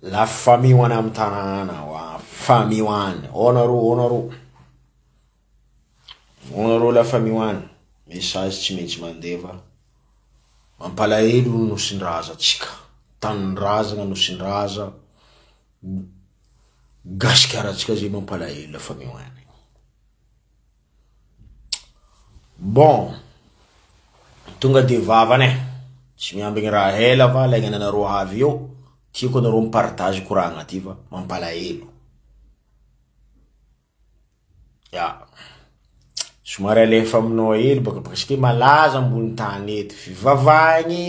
La famille wana amtanana wa famille wana honoro la famille wana message tsy maintsy mandeva mampalahelo nosindraza tsika tanindrazana nosindraza gasikara tsika zay mampalahelo la famille wana. Bon tonga de vavane tsy miambigny raha hela va laigna nanaro avy eo tiako anaro mipartage koragna ty va mampalahelo ya somary alefa aminao hely baka parce malaza ambony tany eto fivavagny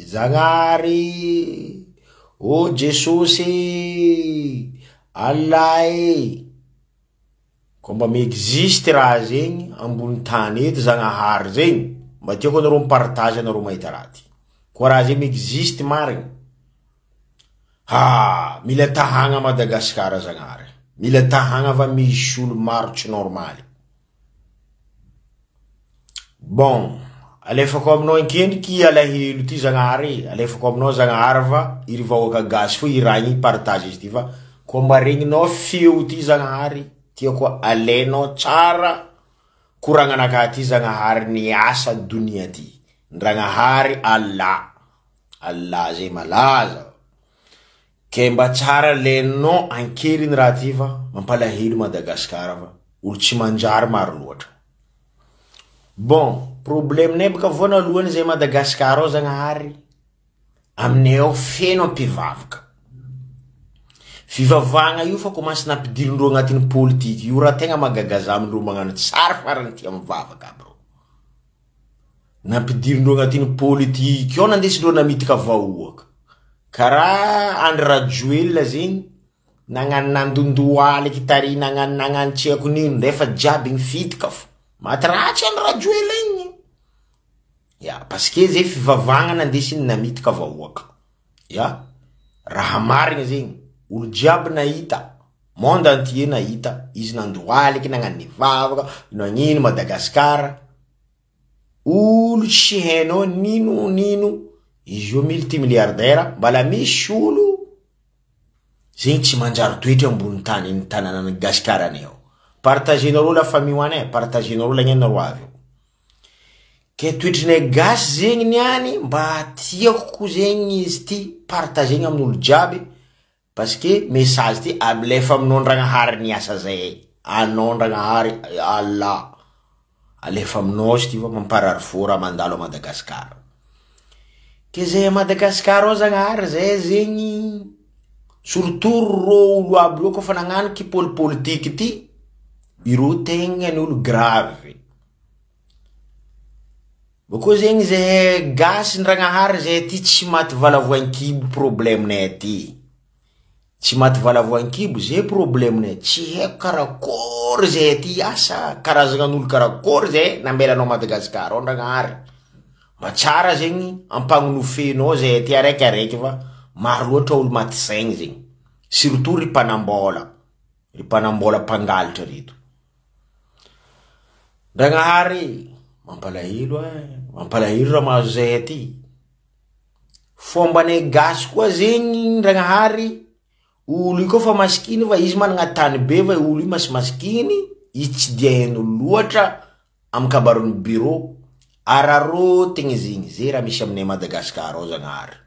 Zagnahary o Jesosy Allah komba mi-existe raha zegny ambony tany eto Zagnahary zegny mba tiako anaro mipartage anaro mahita raha ty koa raha zegny mi-existe marigny mila tahagna Madagasikara Zagnahary mila tahagna va misy olo maro tsy normaly. Bon alefako aminao ankendriky alahelo ty Zagnahary alefako aminao Zagnahary va iry vahoaka gasy fo iragny partage izy ty va komba regninao feo ty Zagnahary tiako alainao tsara koragnanaka ty Zagnahary niasa dunia ty Zagnahary Allah zay malaza ke mba tsara lenao ankeriny raha ty va mampalahelo Madagasikara va olo tsy manjary maro loatra. Bon problème ne baka voanalohany zay Madagasikara ao Zagnahary aminay ao feno ampivavaka fivavagna io fa komansy nampidilindreo agnatin'ny politique io raha tegna magagaza amindreo magnano tsara farany tia mivavaka bro nampidilindreo agnatin'ny politique io nandesindreo namitika vahoaka karaha Andry Rajoelina zegny nagnano nandondoaly kitary nagnano tsy haiko nino nefa jiaby mifitika fo matratsy Andry Rajoelina igny ya parce que zay fivavagna nandesiny namitika vahoaka ya raha marigny zegny olo jiaby nahita monde entier nahita izy nandoaliky nagnano nivavaka nagnino Madagasikara olo tsy hainao nino izy io multimilliardaire mbala misy olo zegny tsy manjary toetra ambony tany ny tanàna Gasikarany ao partagenareo la famille wana partagenareo la gnanareo avy ke toetrinay gasy zegny niany mba tiako zegny izy ty partagegny amin'olo jiaby parce que message ty alefa aminao Zagnahary niasa zay anao Zagnahary Allah alefa aminao ty va mamparary fo raha mandalo a Madagasikara ke zay Madagasikara ao Zagnahary zay zegny surtout ro olo aby io kofa nagnano ki politique ty iro tegna ny olo grave bako zegny zay gasy Zagnahary zay ty tsy maty valavoan-kibo problemenay ty tsy maty valavoan-kibo zay problemenay tsy haiko karakory zay ty asa karazanan'olo karakory zay nambelanao Madagasikara ao Zagnahary mba tsara zegny ampagnonofenao zay ty araiky va maro loatra olo maty saigny zegny surtout ry mpanambola mpangalitra reto Zagnahary mampalahelo raha mahazo zay aty fombanay gasy koa zegny Zagnahary olo io kofa masikiny va izy managna tany be va olo io masikiny izy tsy dia haino loatra amin'ny kabaron'ny bureau ararotigny zegny zay raha misy aminay Madagasikara ao Zagnahary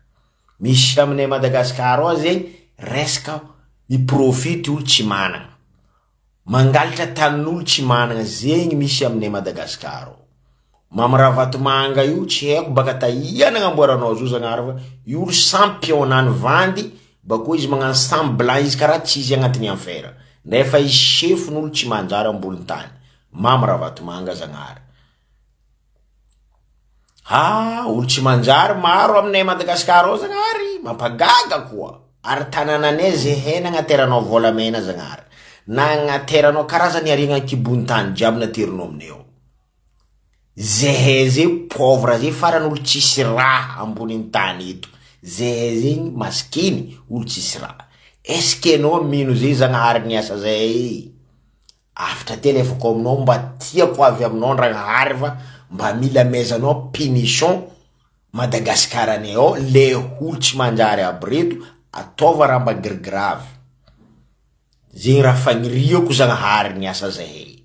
misy aminay Madagasikara ao zegny resaka miprofity olo tsy managna mangalitra tanin'olo tsy managna zegny misy aminay Madagasikara ao Mamarahabatomanga io tsy haiko baka taia nagnamboaranao zo Zagnahary va io olo championnat vandy bako izy magnano semblant izy karaha tsy izy agnatiny affaire nefa izy chefon'olo tsy manjary ambony tany Mamarahabatomanga Zagnahary olo tsy manjary maro aminay Madagasikara ao Zagnahary mampagaga koa ary tanànanay zay hena agnateranao volamena Zagnahary na agnateranao karazany ariagna kibony tany jiaby naterinao aminay ao zay pauvre zay farany olo tsisy raha ambony tany eto zay zegny maskiny olo tsisy raha eske anao mino zay Zagnahary niasa zay afatra ty alefako aminao mba tiako avy aminao Zagnahary va mba mila mezanao punition Madagasikara ne ao le olo tsy manjary aby reto ataova raha mba grigravy zegny raha fagniriako Zagnahary ny asa zahay.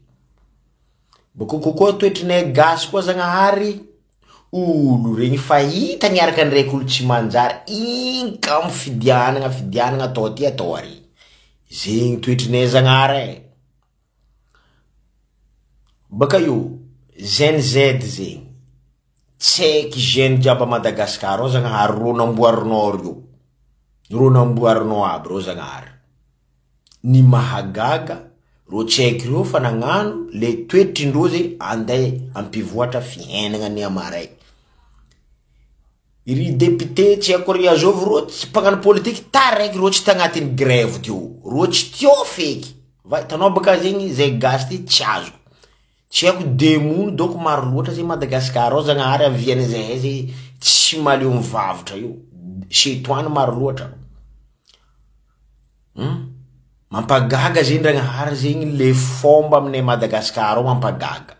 Bako kokoa toetrinay gasy koa Zagnahary, olo regny fahita niaraka ndraiky olo tsy manjary igny ka fidianana atao ty atao ary. Zegny toetrinay Zagnahary. Baka io Gen Z zegny tsaiky jeune jiaby Madagasikara ao Zagnahary ro namboarinao reo. Ro namboarinao aby reo Zagnahary. Ny mahagaga ro tsaiky reo fa nagnano le toetrindreo zegny anday ampivoatra fiainana ny amaray. Iry député tsy haiko ry Azov ro tsy mpagnano politique taraiky ro tsy tagnatin'ny grève teo. Ro tsy teo feky. Va tanao baka zegny zay gasy ty tsy azoko. Tsy haiko demono doko maro loatra zegny Madagasikara ao Zagnahary aviany zay zegny tsy maleo mivavitra io. Setoany maro loatra. Mampagaga zegny Zagnahary zegny le fomba aminay Madagasikara ao mampagaga.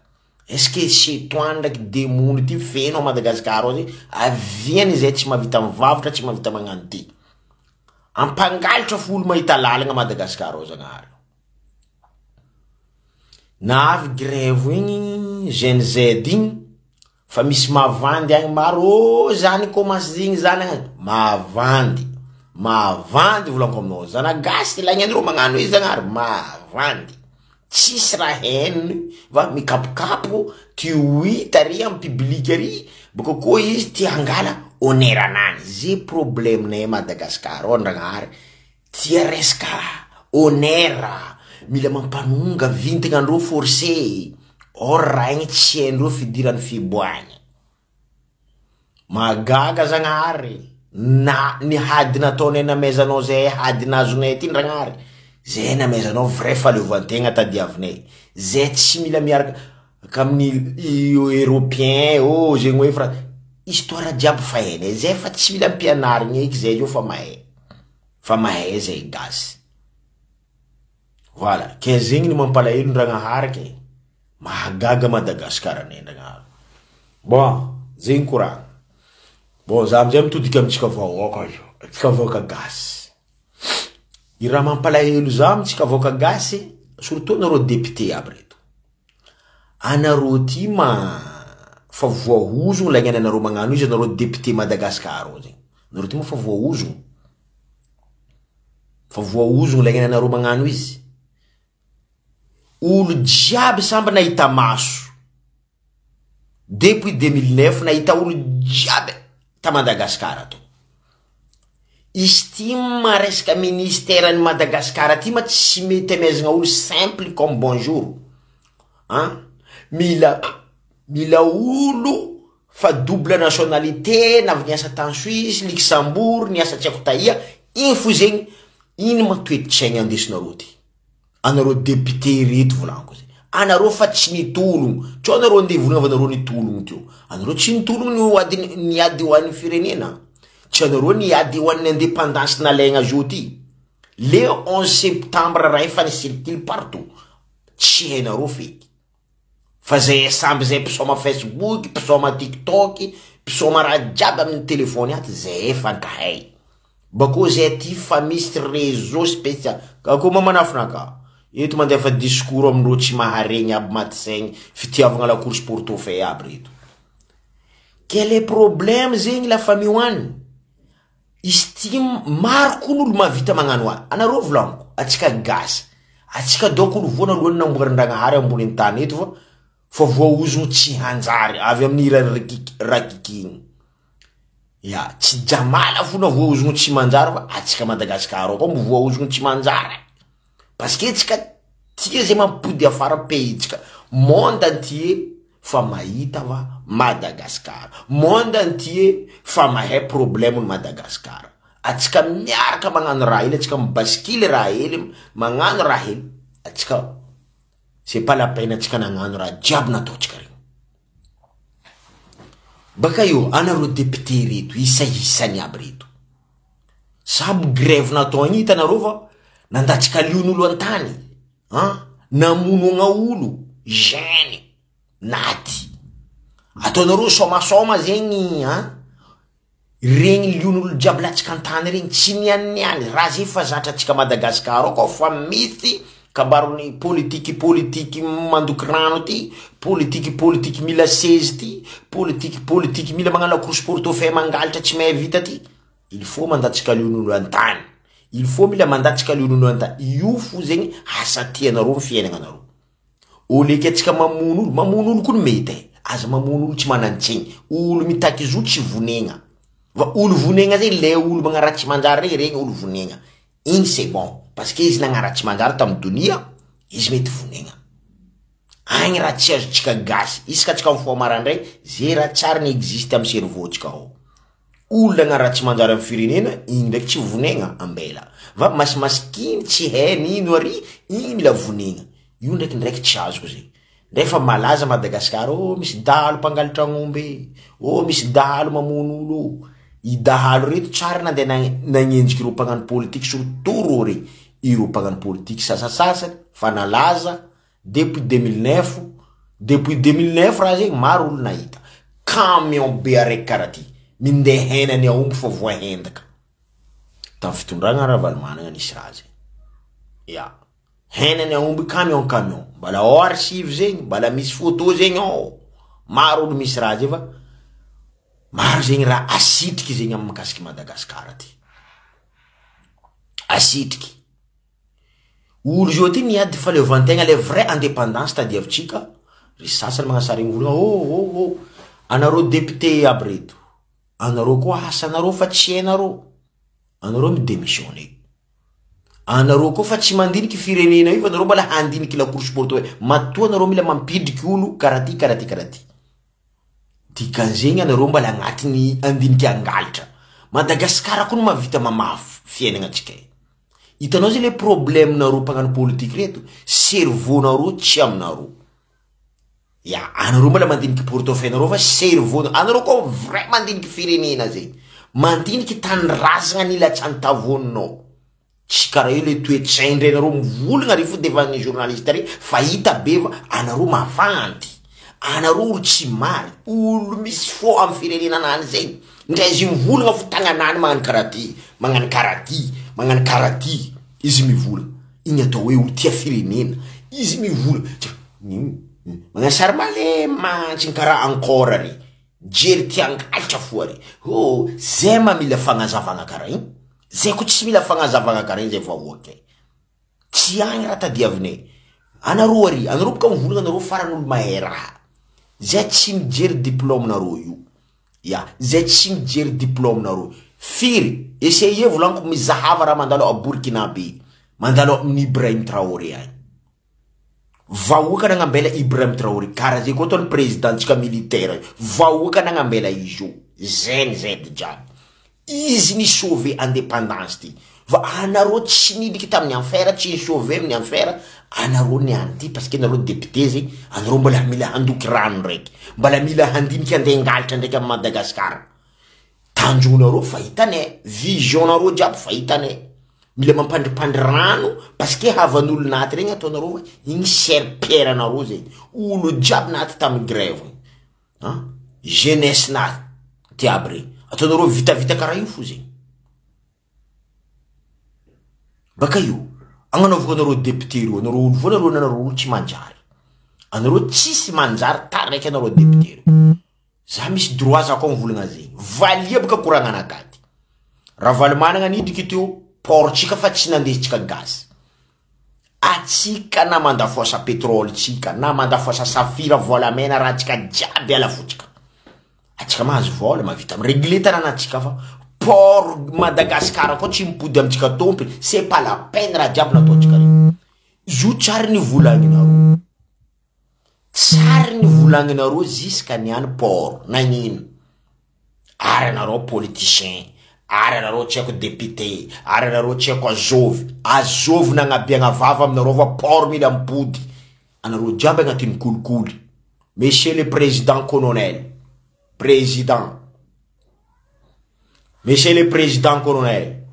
Est-ce que setoany ndraiky demono ty feno Madagasikara ao zegny aviany zay tsy mavita mivavitra tsy mavita magnano ty. Ampangalitra folo mahita lalagna Madagasikara ao Zagnahary. Na avy grève igny Gen Z igny fa misy mavandy agny maro zany commence zegny zany mavandy volako aminao zana gasy lagnandreo magnano izy Zagnahary mavandy tsisy raha henony va mikapokapo ty huita ary amy public ary bako koa izy ty hangala oneranany. Ze problème nay Madagasikara ao Zagnahary tia resaka onera mila mampanonga vintegnandreo forcé or raha igny tsy haindreo fidirany fiboahany. Magaga Zagnahary na ny hady nataonay namezanao zay hady nazonay ty Zagnahary zay namezanao vrai faleovantegna tadiavinay zay tsy mila miaraka amin'ny européen zegny hoe fra histoire jiaby fa hainay zay fa tsy mila mpianarigny eky zay io fa mahay zay gasy. Voilà, ke zegny ny mampalahelo Zagnahary ke mahagaga Madagasikara nay Zagnahary. Bon, zegny koragna. Bon, za amizay mitodika amitsika vahoaka io. Tsika vahoaka gasy. I raha mampalahelo za amitsika vahoaka gasy, surtout nareo député aby reto. Anareo ty fa voahozogno lagnana nareo magnano izy nareo député Madagasikara ao zegny. Nareo ty fa voahozogno. Fa voahozogno lagnana nareo magnano izy. Olo jiaby samba nahita maso depuis 2009 nahita olo jiaby ta Madagasikara to. Izy ty resaka ministère ny Madagasikara ty tsy mety amezagna olo simple comme bonjour. Mila olo fa double nationalité na niasa tany Suisse, Luxembourg, niasa tsy haiko taia, igny fo zegny iny matoetitsaigny andesinareo ty. Anareo député reto volanko zegny. Anareo fa tsy nitologno. Tsao anareo andeha volagna fa anareo nitologno teo. Anareo tsy nitologno niady ho an'ny firenena. Tsy anareo niady ho an'ny indépendance nalaigna zo ty. Le 11 septembre raha efa nisirkile partout. Tsy hainareo feky. Fa zay samby zay mpisoma Facebook, mpisoma TikTok, mpisoma raha jiaby amin'ny telefony aty zay efa nkahay. Bako zay ty fa misy réseau spécial. Kako mamanafina eto mandefa discours amindreo tsy maharegny aby maty fitiavagna la course portefeuille aby reto. Quel est problème zegny la famille hoany? Izy ty maro kon'olo mavita magnano azy. Anareo volanko, atsika gasy. Atsika doko olo voana alohan'ny namboarin-Zagnahary ambony tany eto fa voahozogno tsy hanjary avy amin'ny rakikiny. Ya, tsy jamala fona voahozogno tsy manjary fa atsika Madagasikara ao koa voahozogno tsy manjary. Parce que tsika tia zay mampody afara pays tsika. Monde entier fa mahita va Madagasikara. Monde entier fa mahay problème ny Madagasikara. Atsika miaraka magnano raha hely, atsika mibaskily raha hely, magnano raha hely. Atsika c'est pas la peine atsika nagnano raha jiaby nataotsika regny. Baka io anareo député reto isa-isany aby reto. Sabo grève natao igny hitanareo fa nandatsika lion'olo antany. Namonogna olo jeune naty. Ataonareo somasoma zegny regny lion'olo jiaby latsika antany regny tsy nianiany raha zay fa zatratsika Madagasikara ko fa misy kabarony politiky mandoky rano ty, politiky mila sezy ty, politiky mila magnano course portefeuille mangalitra tsy mahay vita ty. Il faut mandatsika lion'olo antany, il faut mila mandatsika lion'olo antany. Io fo zegny asa tianareo ny fiainagnanareo. Oleka atsika mamono olo koa mety aza mamono olo tsy manantsegny, olo mitaky zo tsy vonegna. Va olo vonegna zay le olo magnaratsy manjary regny olo vonegna. Igny c'est bon parce que izy nagnaratsy manjary tamy donia, izy mety vonegna. Agny raha tsy azotsika gasy, isaka tsika mifoha marandray, zay raha tsara ny existe amy cerveau tsika ao. Olo nagnaratsy manjary amy firenena, igny ndraiky tsy vonegna ambela. Va masimasikiny tsy hainy ino ary, igny mila vonegna. Io ndraiky tsy azoko zay. Nefa malaza Madagasikara, misy dahalo mpangalitra ng'ombe, misy dahalo mamono olo. I dahalo reto tsara nandeha nagnenjiky ireo mpagnano politiky surtout reo re. Ireo mpagnano politiky sasasasany fa nalaza depuis 2009. Depuis 2009 raha zegny maro olo nahita. Camion be araiky karaha ty. Mindeha henany aomby fa voahendaka. Tamy fitondragna Ravalomanana nisy raha zegny. Ya. Henany aomby camion. Bala archive zegny, bala misy photo zegny ao. Maro olo misy raha zay fa maro zegny raha asitriky zegny amy makasiky Madagasikara ty. Asitriky. Olo zio ty niady faleovantegna le vrai indépendance tadiavitsika. Ry sasany magnasara igny volagna, anareo député aby reto. Anareo koa asanareo fa tsy hainareo. Anareo midémissionné. Anareo koa fa tsy mandiniky firenena io fa anareo mbala handiniky la course portefeuille. Matoa anareo mila mampidriky olo karaty. Dikan'zegny anareo mbala agnatiny andiniky angalitra. Madagasikara koa no mavita mamafy fiainagnatsika. Hitanao zay le problème nareo mpagnano politique reto, cerveau nareo tsy aminareo. Ya, anareo mbala mandiniky portefeuille nareo fa cerveau anareo koa vrai mandiniky firenena zay. Mandiniky tanindrazagna nilatsany tavoninao. Tsy karaha io le toetraindray nareo mivolagna ary fo devant ny journaliste ary fa hita be fa anareo mavanty. Anareo olo tsy mary, olo misy fo amy firenena nany zegny. Ndray izy mivolagna fo tagnanany magnano karaty, izy mivolagna. Igny atao hoe olo tia firenena, izy mivolagna. Magnano sary malemantsy karaha encore ary. Jery tia angalitra fo ary. Zay mamila fagnazavagna karaha igny. Zay ko tsy mila fagnazavagna karaha igny zay vahoaka. Tsy agny raha tadiavinay. Anareo ary, anareo boka mivolagna anareo faran'olo mahay raha. Zay tsy mijery diplôme nareo io. Ya, zay tsy mijery diplôme nareo. Firy, essayez volanko mizahava raha mandalo a Burkinabe. Mandalo amin'ny Ibrahim Traoré agny. Vahoaka nagnambela Ibrahim Traoré. Karaha zay koa ataony présidentsika militaire. Vahoaka nagnambela izy io. Zay jiaby. Izy ni sauver indépendance ty. Va anareo tsy nidriky tamin'ny affaire, tsy ni sauver amin'ny affaire. Anareo niany ty parce que anareo député zegny, anareo mbala mila handoky rano ndraiky. Mbala mila handiniky andeha ngalitra ndraiky amy Madagasikara. Tanjonareo fa hitanay, vision-nareo jiaby fa hitanay. Mila mampandripandry rano parce que havan'olo naty regny ataonareo igny serpère anareo zegny. Olo jiaby naty tamy grève. Jeunesse naty tiaby regny. Ataonareo vita karaha io fo zegny. Baka io, agnanaovako anareo député ro, anareo olo voa anareo olo tsy manjary. Anareo tsisy manjary taraiky anareo député ro. Za misy droit za koa mivolagna zegny. Valia baka koragna anakaty. Ravalomanana nidriky teo, portsika fa tsy nandesitsika gasy. Atsika na mandafoasa pétrole tsika, na mandafoasa safira volamena raha tsika jiaby ala fotsika. Atsika mahazo vola mavita réglé tananatsika fa port Madagasikara koa tsy mipody amitsika tompony, c'est pas la peine raha jiaby nataotsika regny. Zo tsary ny volagninareo. Tsary ny volagninareo jusqu'à niany port nagnino. Ary anareo politicien, ary anareo tsy haiko député, ary anareo tsy haiko azovy nagnabiagna vava aminareo fa port mila mipody. Anareo jiaby agnatin'ny kolikoly. Monsieur le président colonel. Monsieur le président colonel,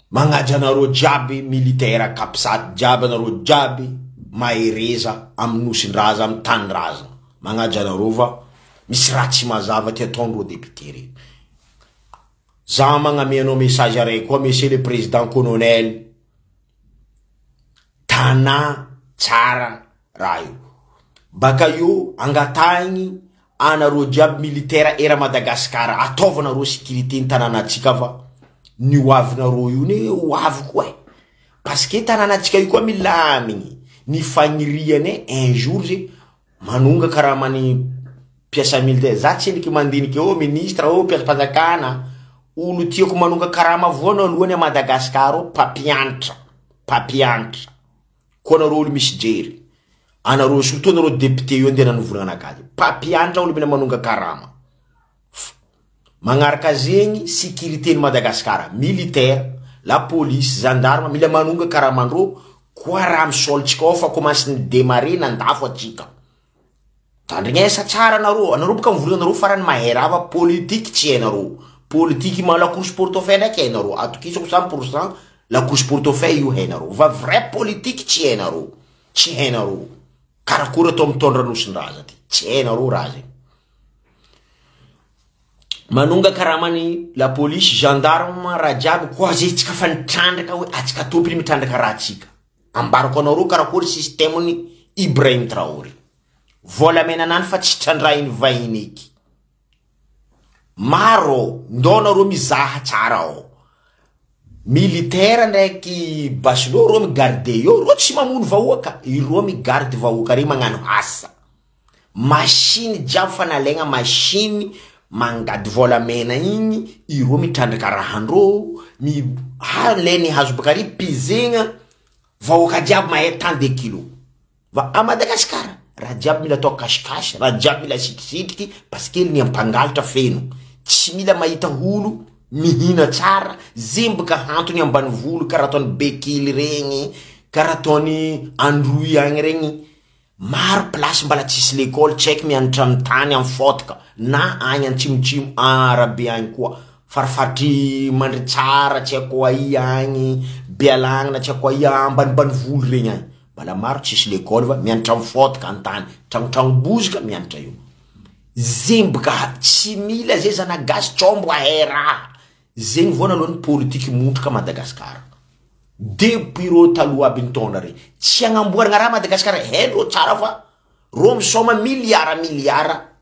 magnaja anareo jiaby militaire kapisady jiaby anareo jiaby mahereza amy nosin-draza amy tany-draza. Magnaja anareo fa misy raha tsy mazava ty ataondreo député reo. Za magnamenao message araiky koa monsieur le président colonel, tana tsara raha io. Baka io angatagny anareo jiaby militaire era Madagasikara, ataovanareo sécurité ny tanànatsika fa ny hoavinareo io ne hoavy koa e. Parce que tanànatsika io koa milamigny, ny fagniriane un jour ze manonga karaha mani piasa militaire. Za tsendriky mandiniky ministre piasa mpanjakana, olo tiako manonga karaha mavoana alohany a Madagasikara papiantra koa nareo olo misy jery. Anareo surtout anareo député io andena novolagna anakazy. Papiantra olo mina manonga karama. Magnaraka zegny sécurité ny Madagasikara, militaire, la police, gendarme mila manonga karamandreo koa raha misolitsika ao fa commence ny démarrer nandafo atsika. Tandrignesa tsara anareo boka mivolagna anareo farany mahay rava politique tsy hainareo. Politique ma la course portefeuille ndraiky hainareo. Atokisako 100% la course portefeuille io hainareo. Va vrai politique tsy hainareo. Tsy hainareo. Karakory atao mitondra nosin-draza ty. Tsy hainareo raha zegny. Manonga karamany la police, gendarme, raha jiaby koa zay tsika fa nitrandraka hoe atsika tompony mitrandraka raha tsika. Ambarako anareo karakory système-ny Ibrahim Traoré. Volamena nany fa tsy trandrahiny vahiny eky. Maro ndonareo mizaha tsara ao. Militaire ndraiky basilo ro migarde yo, ro tsy mamono vahoaka, iro migarde vahoaka re magnano asa. Machine jiaby fa nalegna machine mangady volamena igny, iro mitrandraka rahandro, leny hazo bakary pizegna vahoaka jiaby mahay tant de kilos. Va a Madagasikara raha jiaby mila atao kashikash, raha jiaby mila sikisitriky parce que ny ampangalatra feno. Tsy mila mahita holo mihina tsara, zembaka hantony ambany volo karaha ataony Bekily regny, karaha ataony Androy agny regny. Maro place mbala tsisy l'école, tsaiky mianatra amin'ny tany amin'ny fotoka na agny antsimitsimo Arabe agny koa. Farifaritry mandry tsara tsy haiko aia agny, Bealagnana tsy haiko aia ambanimbany volo regny agny. Mbala maro tsisy l'école va mianatra amin'ny fotoka antany, tragnotragno bozaka mianatra io. Zembaka tsy mila zay zanagasy trombo ahay raha. Zegny vona alohan'ny politique montraka Madagasikara. Depuis ro taloha aby nitondra re. Tsy agnamboaragna raha Madagasikara, ro tsara fa ro misoma miliara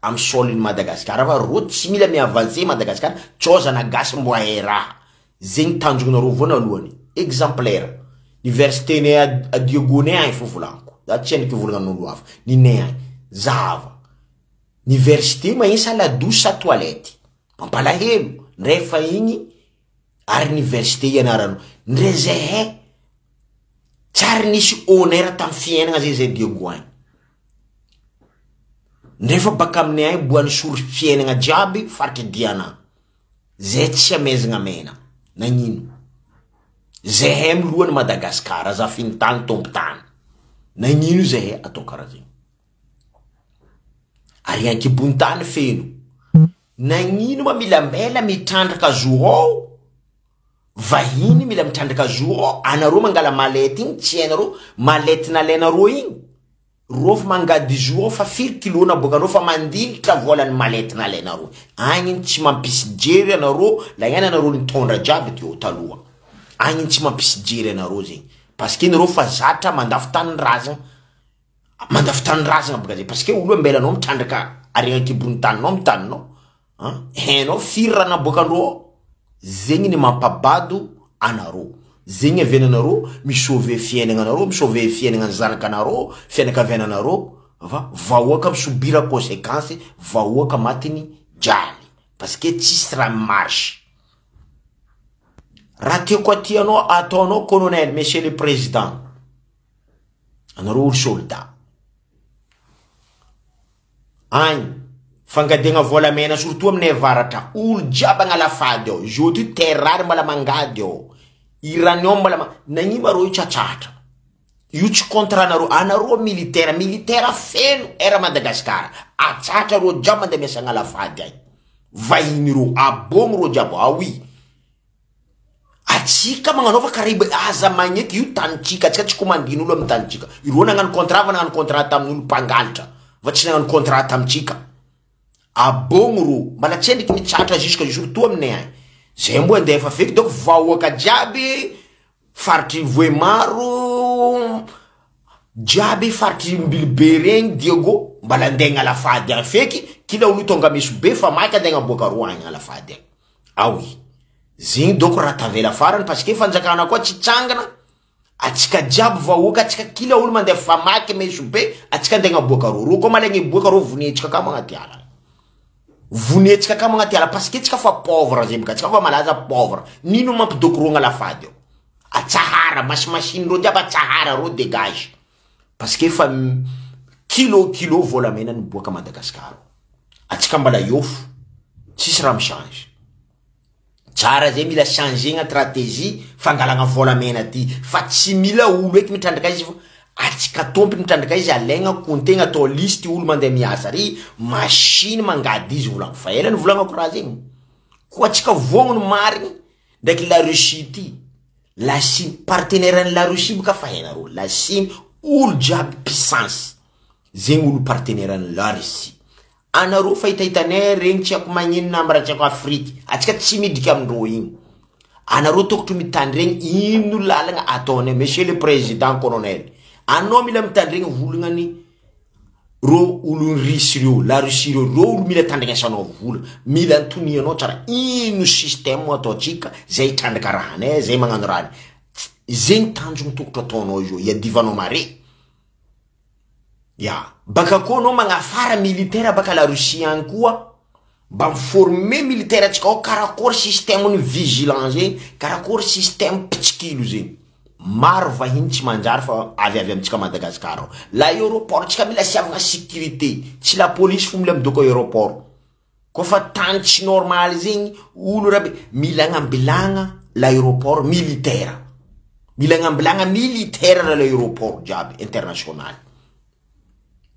amy soliny Madagasikara fa ro tsy mila miavancer Madagasikara, tsao zanagasy mbo ahay raha. Zegny tanjognareo vona alohany. Exemplaire. Université ne a Diogone agny fovolanko. Da tsy andriky volagna hafa. Ni ne agny. Zava. Université magnisa la douche sa toilette. Mampalahelo. Ndrefa igny ary université ianarano. Ndre zay tsary nisy honneur tam fiainagna zay Diogo agny. Ndrefa baka aminay agny boany soro fiainagna jiaby faritry diana. Zay tsy amezagna mena. Nagnino? Zay milohany Madagasikara za fintany tombo tany. Nagnino zay atao karaha zegny. Ary ankibony tany feno. Nagnino ma mila mbela mitrandraka zo ao? Vahiny mila mitrandraka zo ao. Anareo mangala malety igny, tsy hainareo malety nalainareo igny. Ro fa mangady zo ao fa 4 kilo na boka anareo fa mandilitra volan'ny malety nalainareo. Agny tsy mampisy jery anareo, la ihany anareo nitondra jiaby teo taloha. Agny tsy mampisy jery anareo zegny. Parce que anareo fa zatra mandafy tanin-drazagna. Mandafy tanin-drazagna boka zay. Parce que olo ambela anao mitrandraka ary ankibony taninao mitaninao. Hainao firana bokanareo. Zegny ny mampabado anareo. Zegny avenanareo misauver fiainagnanareo, misauver fiainagnan'ny zanakanareo, fianakaviananareo. Vahoaka misobira conséquences, vahoaka matiny jaly. Parce que tsisy raha marche. Raha tiako atianao ataonao colonel, monsieur le président. Anareo olo soldat. Agny fangadegna volamena surtout aminay avaratra. Olo jiaby agnalafady ao. Zao ty terrary mbala mangady ao. Iranium mbala nagnino marô io tsatsatra. Io tsy contrat anareo. Anareo militaire feno era Madagasikara. Atsatra ro jiaby mandeha miasa agnalafady agny. Vahiny ro abogno ro jiaby. Ah oui. Atsika magnanaova kariba aza magneky io tanitsika. Atsika tsy komandin'olo amin'ny tanitsika. Iro nagnano contrat va nagnano contrat tamin'olo mpangalitra. Va tsy nagnano contrat tamitsika. abogno ro mbala tsendriky mitsatra jusque jour to aminay agny zay mbo andeha efa feky donc vahoaka jiaby faritry Voemaro jiaby faritry Mbilibe regny Diego mbala andeha agnalafady agny feky kila olo tonga meso be fa maiky andeha agnaboaka ro agny agnalafady agny aoui zegny donc raha tavela farany parce que fanjakana koa tsy tsangana atsika jiaby vahoaka atsika kila olo mandeha fa maiky meso be atsika andeha agnaboaka ro koa malagny boaka ro vonetsika ka magnaty ala vonetsika ka magnaty ala parce que tsika fa pauvre zay bika tsika fa malaza pauvre nino mampidoko ro agnalafady eo atsahara machine ro jiaby atsahara ro dégage parce que fa kilo volamena niboaka Madagasikara atsika mbala iofo tsisy raha michange tsara zay mila changegna stratégie fangalagna volamena ty fa tsy mila olo eky mitrandraka izy atsika tompy mitrandraka izy alaigna kontegna atao liste olo mandeha miasa ry machine mangady izy volagno fa ela ny volagnako raha zegny koa atsika vognony marigny ndraiky la Russie ty la Chine partenaire ny la Russie boka fa hainareo la Chine olo jiaby puissance zegny olo partenaire ny la Russie anareo fahitahitanay regny tsy ako magnino nambara tsy ako Afrique atsika tsy midika amindreo igny anareo tokotro mitandry regny ino lalagna ataonay monsieur le président colonel anao mila mitandry regny volagnany ro olo Russie reo la Russie reo olo mila tandrignasanao vola mila antonianao tsara ino système ataotsika zay trandraka rahanay zay magnano rahany zegny tanjogny tokotro ataonao io iadivanao mare ya baka koa anao magnafara militaire baka la Russie agny koa mba miforme militaire atsika ao karakory système ny vigilance zegny karakory système pitsikilo zegny maro vahiny tsy manjary fa avy amitsika Madagasikara la aéroport tsika mila siavagna sécurité tsy la police fo mila midoko aéroport koa fa tany tsy normal zegny olo rabe mila agnambilagna l'aéroport militaire mila agnambilagna militaire na l'aéroport jiaby international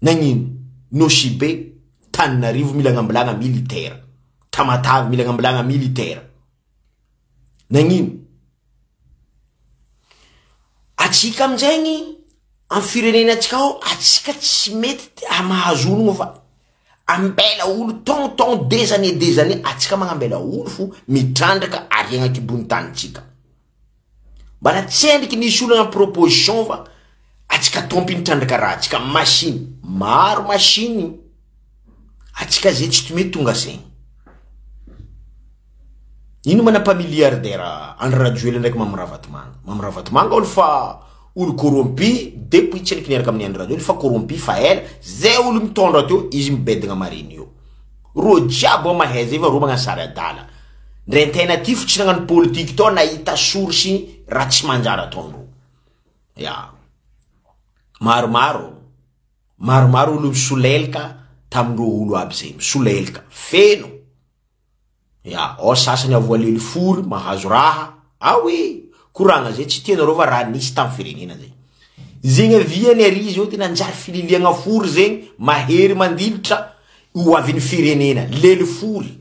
nagnino Noshibe Tananarivo mila agnambilagna militaire Tamatave mila agnambilagna militaire nagnino atsika amizegny am firenena atsika ao atsika tsy mety amahazono fa ambela olo ton des années atsika magnambela olo fo mitrandraka ariagna kibony tanitsika mbala tsendriky nisy olo proposition fa atsika tompy mitrandraka raha atsika machine maro machine atsika zay tsy mety tonga segny ino manapa milliardaire Andry ndraiky Mamravatomanga olo fa olo corrompi depuis tsy niaraka amin'ny Andry Rajoelina fa corrompi fa ela zay olo mitondra teo izy mibedigna mariny io ro jiaby mahay zay fa ro magnasary adala ndrentena ty fo tsy nagnano politique to nahita source raha tsy manjary ataondro ya maromaro olo misolelaka tamindro olo aby zay misolelaka feno ya o sasany avoalely fory mahazo raha oui koragna zay tsy tianareo fa raha nisy tam firenena zay zegny aviany ary izy io tena njary fililiagna fory zegny mahery mandilitra ho avy ny firenena lely fory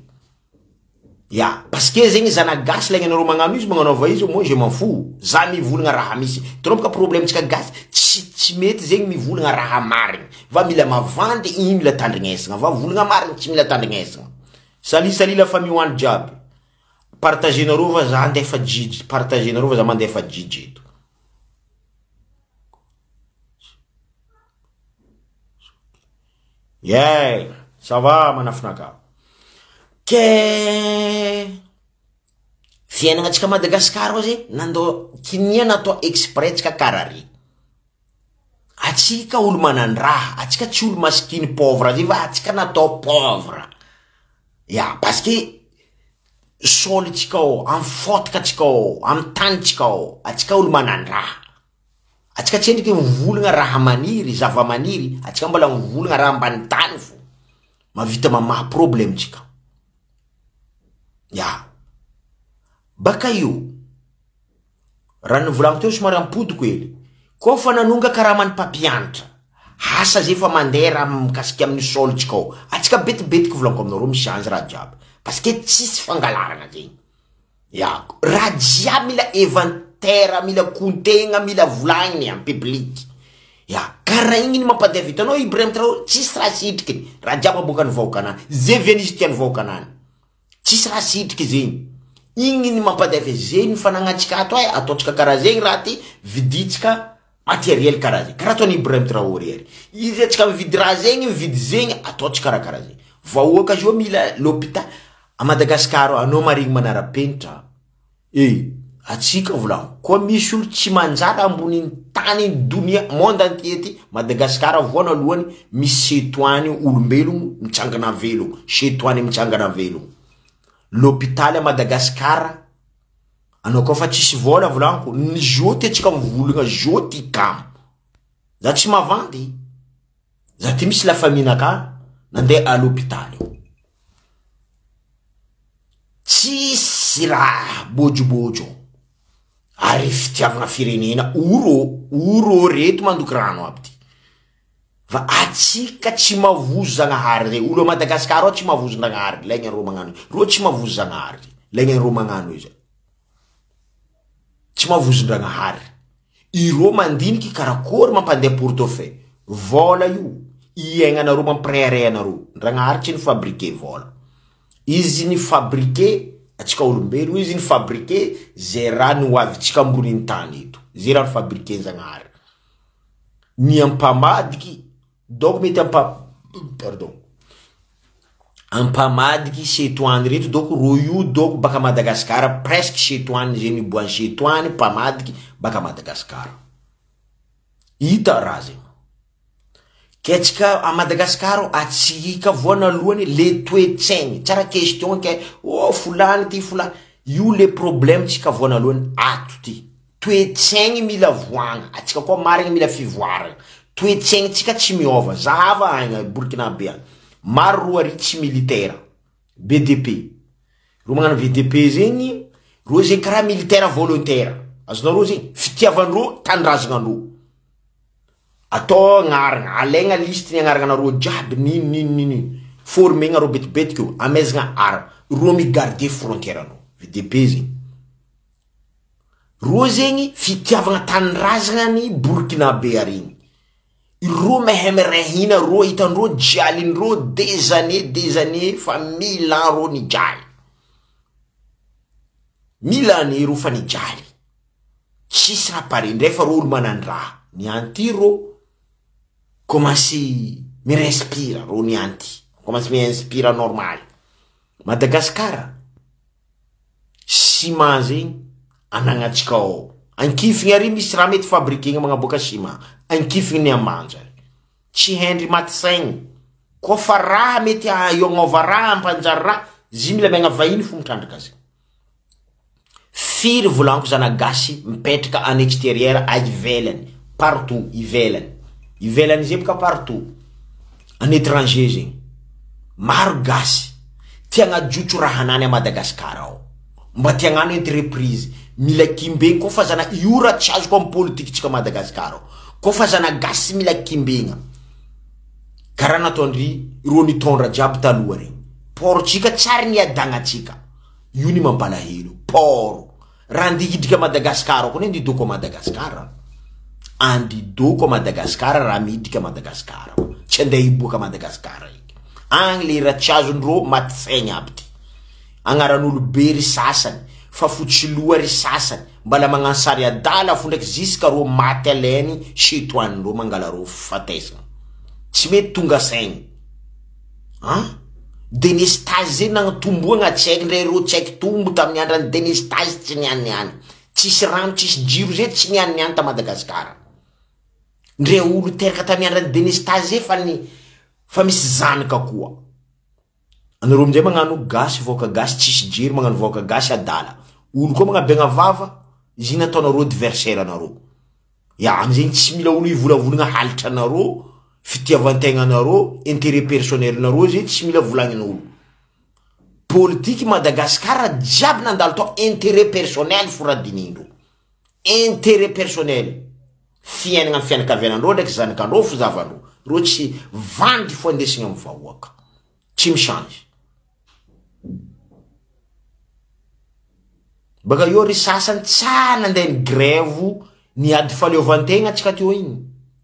ya parce que zegny zanagasy lagny anareo magnano izy magnano ava izy moi je m'en fous za mivolagna raha misy trompaka problème tsika gasy tsy mety zegny mivolagna raha marigny va mila mavandy igny mila tandrignesagna va volagna marigny tsy mila tandrignesagna sali la famille one jiaby partagenareo va za andefa jiji partagenareo va za mandefa jiji eto yeah ça va manafinaka ke fiainagna atsika Madagasikara ozy nando kinia natao exprès tsika karary atsika olo manandraha atsika tsy olo maskiny pauvre zay va atsika natao pauvre ya parce que soli tsika ao am fotka tsika ao am tany tsika ao atsika olo manandraha atsika tsy endriky mivolagna raha maniry zava-maniry atsika mbola mivolagna raha ambany tany fo mavita mamaha problème tsika ya baka io raha nivolagno teo somary ampodiko hely koa fa nanonga karaha manipampianatra hasa zay fa mandeha raha mikasiky amin'ny soli tsika ao atsika betibetiky volaniko aminareo michange raha jiaby parce que tsisy fangalarana zegny ya raha jiaby mila éventaire mila kontegna mila volagniny am public ya kara igny ny mampadavy hitanao Ibrahim Traoré tsisy raha sitrikiny raha jiaby boka ny vahoakanany zay viany izy tiany vahoakanany tsisy raha sitriky zegny igny ny mampadavy zegny fanagnatsika ato ay ataotsika karaha zegny raha ty viditsika matériel karaha zegny karaha ataony Ibrahim Traoré ary izy atsika mividy raha zegny mividy zegny ataotsika karaha zegny vahoaka zo mila l'hôpital a Madagasikara anao marigny manara-penitra atsika volagno koa misy olo tsy manjara ambony tany dunia monde entier ty Madagasikara voana alohany misy setoany olombelogno mitsangana velogno setoany mitsangana velogno l'hôpital a Madagasikara anao koa fa tsisy vola volagno ny joty atsika mivolagna joty kam za tsy mavandy za ty misy la famille naka nandeha à l'hôpital tsisy raha bojobojo ary fitiavana firenena uro reto mandoky rano aby ty va atsika tsy mavozo Zagnahary re olo a Madagasikara ao tsy mavozo Zagnahary legna ro magnano ro tsy mavozo Zagnahary legna ro magnano izy tsy mavozo Zagnahary iro mandiniky karakory mampandeha portefeuille vola io iaignanareo mampireharehanareo Zagnahary tsy ny fabriqué vola izy ny fabriqué atsika olombelo izy ny fabriqué zay raha ny hoavitsika amboniny tany eto zay raha ny fabriqué Zagnahary ny ampamadiky donc mety ampamadiky setoany reto donc ro io donc baka Madagasikara presque setoany zay ny boany setoany mpamadiky baka Madagasikara hita raha zegny Ketsika a Madagasikara atsika voana alohany le toetsaigny tsara question ke fulany ty fulany io le problème tsika voana alohany ato ty toetsaigny mila voagna atsika koa marigny mila fivoarana toetsaigny tsika tsy miova zahava agny Burkinabe agny maro roa ry tsy militaire BDP ro magnano BDP zegny ro zegny karaha militaire volontaire azonareo zegny fitiavandreo tandrazagnandreo atao ngaragna alegna liste ni ngaragna ro jiaby nini formegna ro betibetiky io amezagna arme ro mi garder frontière no VDP zegny ro zegny fitiavagna tanindrazagna ny Burkinabe aregny ro mehemerehina ro hitandro jialindro des années fa 1000 ans ro ni jialy 1000 années ro fa ni jialy tsisy raha pare ndrefa ro olo manandraha ni antiro commence mi respira ro ni anti commence mi inspira normal Madagasikara ciment zegny anagnatsika ao ankifigny ary misy raha mety fabriquegna magnaboaka ciment ankifigny ny amanja tsy hendry maty saigny koa fa raha mety iognova raha ampanjary raha zy mila megna vahiny fo mitrandraka azy firy volanko zana gasy mipetraka en extérieur a ivelany partout ivelany zay baka partout en étranger zegny maro gasy tiagnajotso raha nany a Madagasikara ao mba tiagnano entreprise mila kimbegny koa fa zana iora tsy azo koa amin'ny politique tsika Madagasikara ao koa fa zana gasy mila kimbegna karaha nataondry ro nitondra jiaby taloha regny portsika tsary niadagnatsika io ny mampalahelo port raha andikidrika Madagasikara koa ndidoko a Madagasikara andidoko a Madagasikara raha midrika Madagasikara tsy andeha hiboaka Madagasikara eky agny le raha tsy azondreo maty saigny aby ty agnaran'olo be ry sasany fa fotsiloha ry sasany mbala magnano sary adala fo ndraiky ziska ro maty alainy setoanindreo mangala ro fatesana tsy mety tonga saigny Denistage zegny nagnatomboagna tsaiky ndray ro tsaiky tombo tamin'ny andrany Denistage tsy niany tsisy rano tsisy jiro zay tsy niany ta Madagasikara ndre olo teraka tamin'ny andrany Denistage zay fa misy zanaka koa anareo amizay magnano gasy voka gasy tsisy jiro magnano voka gasy adala olo koa magnabiagna vava izy nataonareo adversaire anareo ya amizay tsy mila olo ivolavolagna halitra anareo fitiavantegna anareo intérêt personnel anareo zay tsy mila volagnin'olo politique Madagasikara jiaby nandalo tao intérêt personnel fo raha dinindro intérêt personnel fiainagna amin'ny fianakavianandreo ndraiky zanakandreo fo zavandreo ro tsy vandy fo andesigna amin'ny vahoaka tsy michange baka io ry sasany tsara nandeha ny grève niady faleovantegna tsika teo igny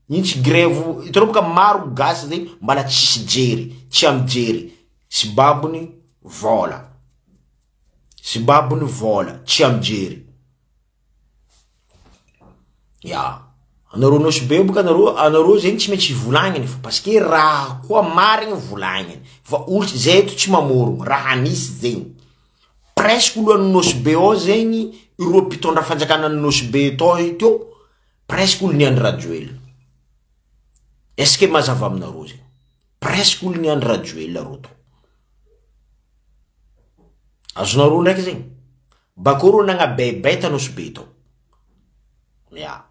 Inchi grève itanao boka maro gasy zay mbala tsisy jery, tsy amjery. Si babony vola. Si babony vola, tsy amjery. Ya. Anarô nosy be boka anarô zay tsy maintsy volagniny parce que raha koa marigny volagniny. Fa olo zay to tsy mamorogno, raha nisy zegny. Presque olo nosy be ao zegny, irô mpitondra fanjakana nosy be teo, presque olo niandry Rajoelina. Est-ce que mazava aminarô zegny? Presque olo niandry Rajoelina rô to. Azonarô ndraiky zegny. Bako rô nagnabaibay nosy be to. Ya.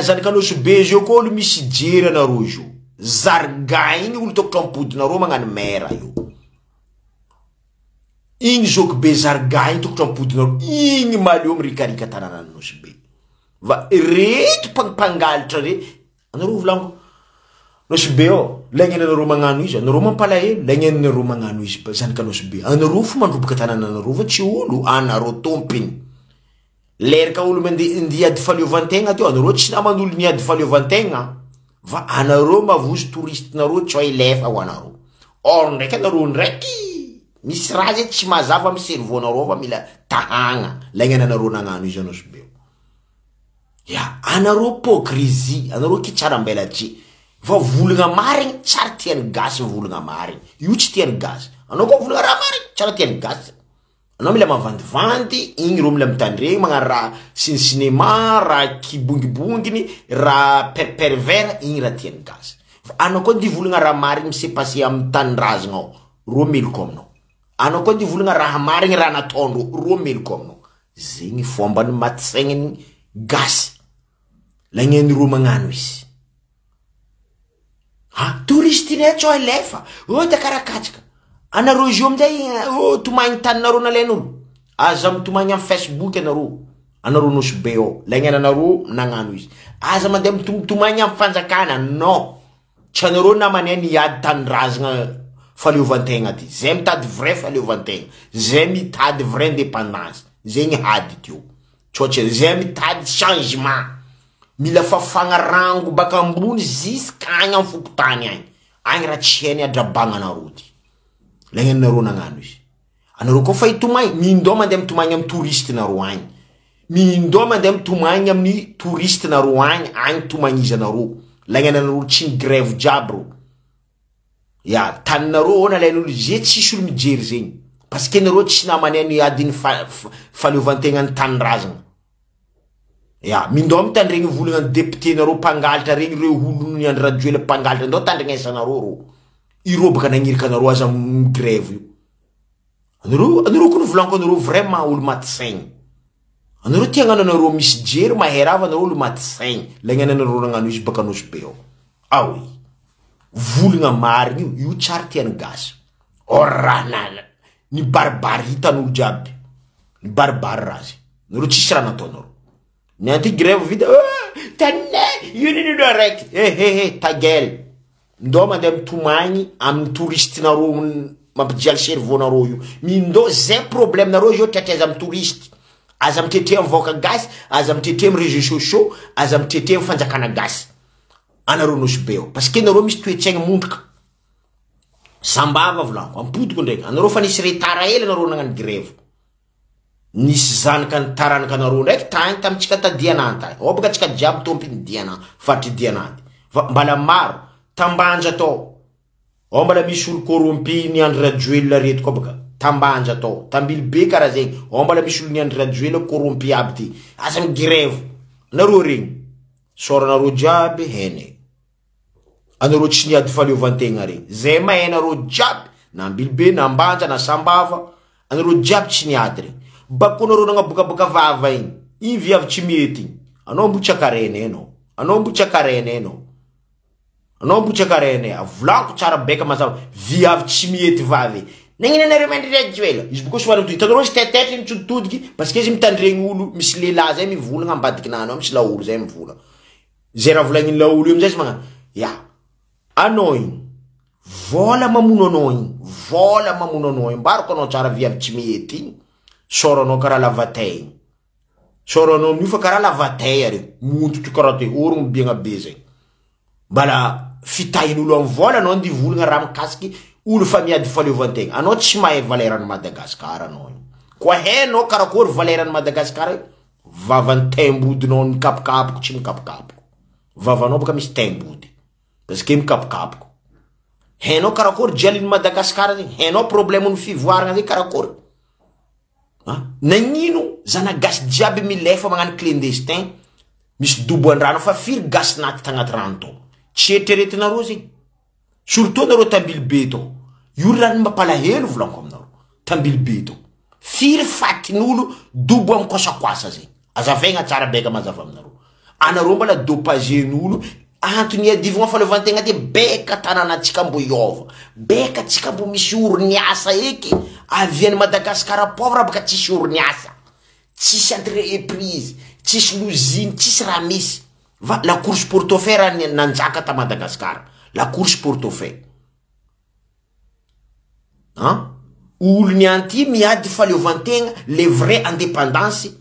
Zany ka nosy be zio koa olo misy jery anarô io. Zarga igny olo tokotro ampodinarô magnano mera io. Igny zoko be zarga igny tokotro ampodinarô. Igny malio mirikarika tanana nosy be. Va reto pangalitra re. Anarô volango nosy be ao. Lagnena anarô magnano izy. Anarô mampalahelo. Lagnena anarô magnano izy. Zany ka nosy be. Anarô fo mandrobaka tanana anarô fa tsy olo. Anarô tompiny. Lerka olo ndiady faliovantegna teo, anarô tsy naman'olo niady faliovantegna. Va anarô mavozo touriste narô tsy hoe lefa ho anarô. Or ndraiky anarô ndraiky misy raha zay tsy mazava amy cerveau narô fa mila tahagna. Lagnena anarô nagnano izy nosy be. Ya, anarô hypocrisie, anarô ki tsara ambelatry. Va volagna marigny tsara tiany gasy volagna marigny. Io tsy tiany gasy. Anao koa volagna raha marigny tsara tiany gasy. Anao mila mavandivandy, igny rô mila mitandregny magnano raha cinéma, raha kibongibonginy, raha pervers, igny raha tiany gasy. Anao koa ndi volagna raha marigny s'est passé amy tanindrazagna ao, rô meloko aminao. Anao koa ndi volagna raha marigny raha nataondrô, rô meloko aminao. Zegny fomba ny matisaigniny gasy. Lagneny rô magnano izy. Touriste ne tsy lefa. Takarakatsika. Anarô io amizay tomagny taninarô nalain'olo. Aza mitomagny amy Facebook anarô. Anarô nosy be ao. Lagnena anarô nagnano izy. Aza mandeha mitomagny amy fanjakana. Non. Tsy anarô namany niady tanindrazagna faliovantegna ty. Zay mitady vrai faliovantegna. Zay mitady vrai indépendance. Zegny hady teo. Tsotra zay mitady changement. Mila fafagna rango baka ambony zisk'agny amy fokotany agny. Agny raha tsy hainy adrabagna anarô ty. Lagnena anarô nagnano izy. Anarô koa fa itomagny, mindao mandeha mitomagny amy touriste narô agny. Mindao mandeha mitomagny amin'ny touriste narô agny, agny tomagniza anarô. Lagnena anarô tsy ny grève jiaby rô. Ya, taninarô nalain'olo zay tsisy olo mijery zegny. Parce que narô tsy namany niady ny faliovantegna ny tanindrazagna. Ya, mindao mitandregny volagna député narô mpangalitra regny reo olo niandry Rajoelina mpangalitra. Ndao tandregnesa anarô rô. Irô baka nagnirika anarô aza amy grève io. Anarô koa volanko anarô vraiment olo matisaigny. Anarô tia agnano anarô misy jery maherava anarô olo matisaigny. Lagnena anarô nagnano izy baka nosy be ao. Oui. Volagna marigny io tsara tiany gasy. Or raha ny baribary hitan'olo jiaby. Ny baribary razy. Anarô tsisy raha nataonarô. Ny anty grève vita. Tanina io nino araiky. Ta gueule. Ndao mandeha mitomagny amy touriste narô mampijaly cerveau narô io. Mindao zay problème narô io tratraiza amy touriste. Aza mitretre amy voka gasy, aza mitretre amy réseaux sociaux, aza mitretre amy fanjakana gasy. Anarô nosy be ao. Parce que narô misy toetsaigny montraka. Sambava volanko, ampodiko ndraiky. Anarô fa nisy retard hely anarô nagnano grève. Nisy zanaka ny taranaka anarô ndraiky tany tamitsika tadiananta. Ao baka tsika jiaby tompiny diana, fatry diananty. Mbala maro. Tambanja atao. Ao mbala misy olo corrompi niandry Rajoelina reto koa baka. Tambanja atao. Tambily be karaha zegny. Ao mbala misy olo niandry Rajoelina corrompi aby ty. Asa amy grève. Narô regny. Soranarô jiaby hene. Anarô tsy niady faliovantegna regny. Zay mahay anarô jiaby. Na ambily be, na ambanja, na sambava. Anarô jiaby tsy niady regny. Bako anarô nagnabokaboka vava igny. Iny viavy tsy mety igny. Anao mbo tsy akarene enao. Anao mbo tsy akarene enao. Anao mbo tsy akarene. Volanko tsara beka mazava. Viavy tsy mety vavy. Nagnina anareo mandry Rajoelina. Izy boko somary mitody. Hitanarô izy tetetry mitsoditodiky. Parce que izy mitandregny olo misy lehilahy zay mivolagna ambadiky nanao misy laolo zay mivolagna. Zay raha volagnin'ny laolo io amizay izy magnano. Ya. Anao igny. Vola mamono anao igny. Vola mamono anao igny. Mbaroko anao tsara viavy tsy mety igny. Soranao karaha lavatay igny. Soronom io fa kara lavatay are muntu tu karate orong bianga beze bala fitain'olo am vola anao ndi volagna raha mikasiky olo fa miady faleovantegna anao tsy mahay valeran'ny Madagasikara anao koa hainao karakory valeran'ny Madagasikara vavan'ny taimbodinao mikapokapoko tsy mikapokapoko vavanao baka misy taimbody parce que mikapokapoko hainao karakory jalin'ny Madagasikara zegny hainao problemen'ny fivoarana zegny karakory nagnino zana gasy jiaby milefa magnano clandestin misy dobo andrano fa firy gasy naty tagnaty rano to tsy eritreretinareo zegny surtout nareo tambily be to io rano mampalahelo volanko aminareo tambily be to firy fatin'olo dobo amy kosakoasa zegny azavaigna tsara beka mazava aminareo anareo mbola dopagen'olo antony adivogna faleovantegna ty beka tananatsika mbo iova beka tsika mbo misy oroniasa eky avian'ny Madagasikara pauvre baka tsisy oroniasa tsisy entreprise tsisy loziny tsisy raha misy va la course portefeuille nanjaka ta Madagasikara la course portefeuille olo ny anty miady faleovantegna le vrai indépendance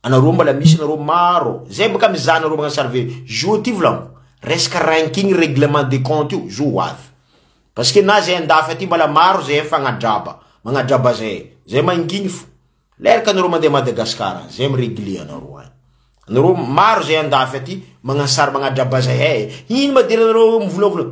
anareo mbola misy nareo maro zay baka mizana nareo magnano sarve jo ty volanko resaka ranking règlement des comptes io zo avy parce que na zay andafy aty mbola maro zay magnadraba zay manginy fo leraka nareo mandeha Madagasikara zay miregle anareo any anareo maro zay andafy aty magnansary magnadraba zay ino madira nareo mivolavola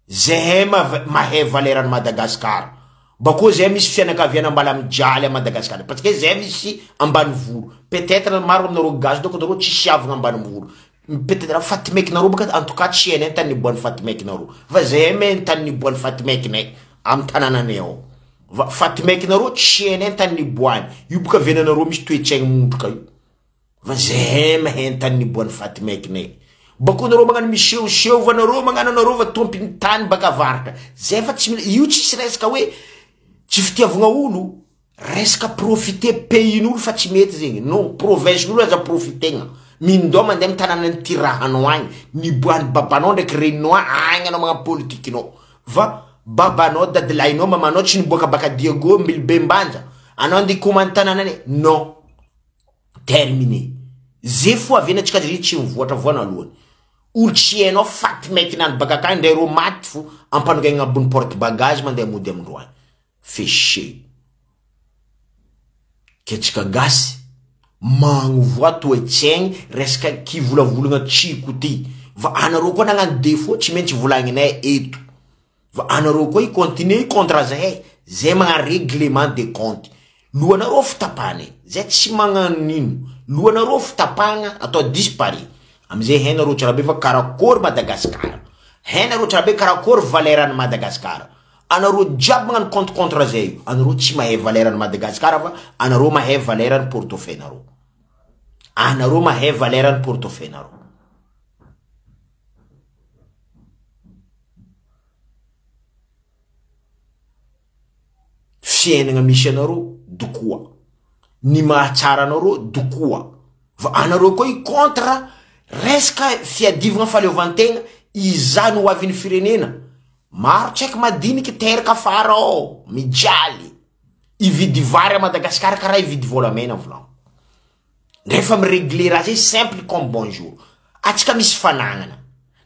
zay mahay valeran'ny Madagasikara bako zay misy fianakaviana mbala mijaly à Madagasikara parce que zay misy ambanivolo peut-être maro aminareo gazy doko nareo tsisy avagna ambanivolo peut-être fatimekinareo baka en tout cas tsy hainay tany niboan'ny fatimekinareo fa zay me tany niboan'ny fatimekinay amy tanananay ao fatimekinareo tsy hainay tany niboany io baka venanareo misy toetsaigny mondroka io fa zay mahay tany niboan'ny fatimekinay bako nareo magnano misehoseho vanareo magnano anareo va tompiny tany baka avaratra zay fa tsy io tsisy resaka hoe tsy fitiavagna olo resaka profiter pays-n'olo fa tsy mety zegny non province-n'olo aza profitegna mindao mandeha amy tananany ty rahanao agny niboan'ny babanao ndraiky reninao agny anao magna politikinao va babanao dadilahinao mamanao tsy niboaka baka Diego Mbilibe Mbanja anao andeha komany tananany non terminé zay fo avianatsika zay tsy mivoatra voana alohany olo tsy hainao faty maikinany baka akany ndray ro maty fo ampanogagna ambony porte bagage mandeha mody amindro any feshe ketsika gasy magnovoa toetsaigny resaka kivolavolagna tsiko ty va anareo koa nagnano défaut tsy maintsy volagninay eto va anareo koa i continuer contre zay magnano règlement des comptes lohanareo fitapahana zay tsy magnano nino lohanareo fitapahana atao dispari amizay hainareo tsara be fa karakory Madagasikara hainareo tsara be karakory valeran'ny Madagasikara anareo jiaby magnano compte contre zay anareo tsy mahay valeran'ny Madagasikara fa anareo mahay valeran'ny portefeuille nareo anareo mahay valeran'ny portefeuille nareo fiainagna misy anareo dokoa ny mahatsara anareo dokoa va anareo koa i contre resaka fiadivagna faleovantegna izany ho avin'ny firenena maro tsaiky madiniky teraka fara ao mijaly ividy vary à Madagasikara karaha ividy volamena volagno nefa miregle raha zay simple comme bonjour atsika misy fanagnana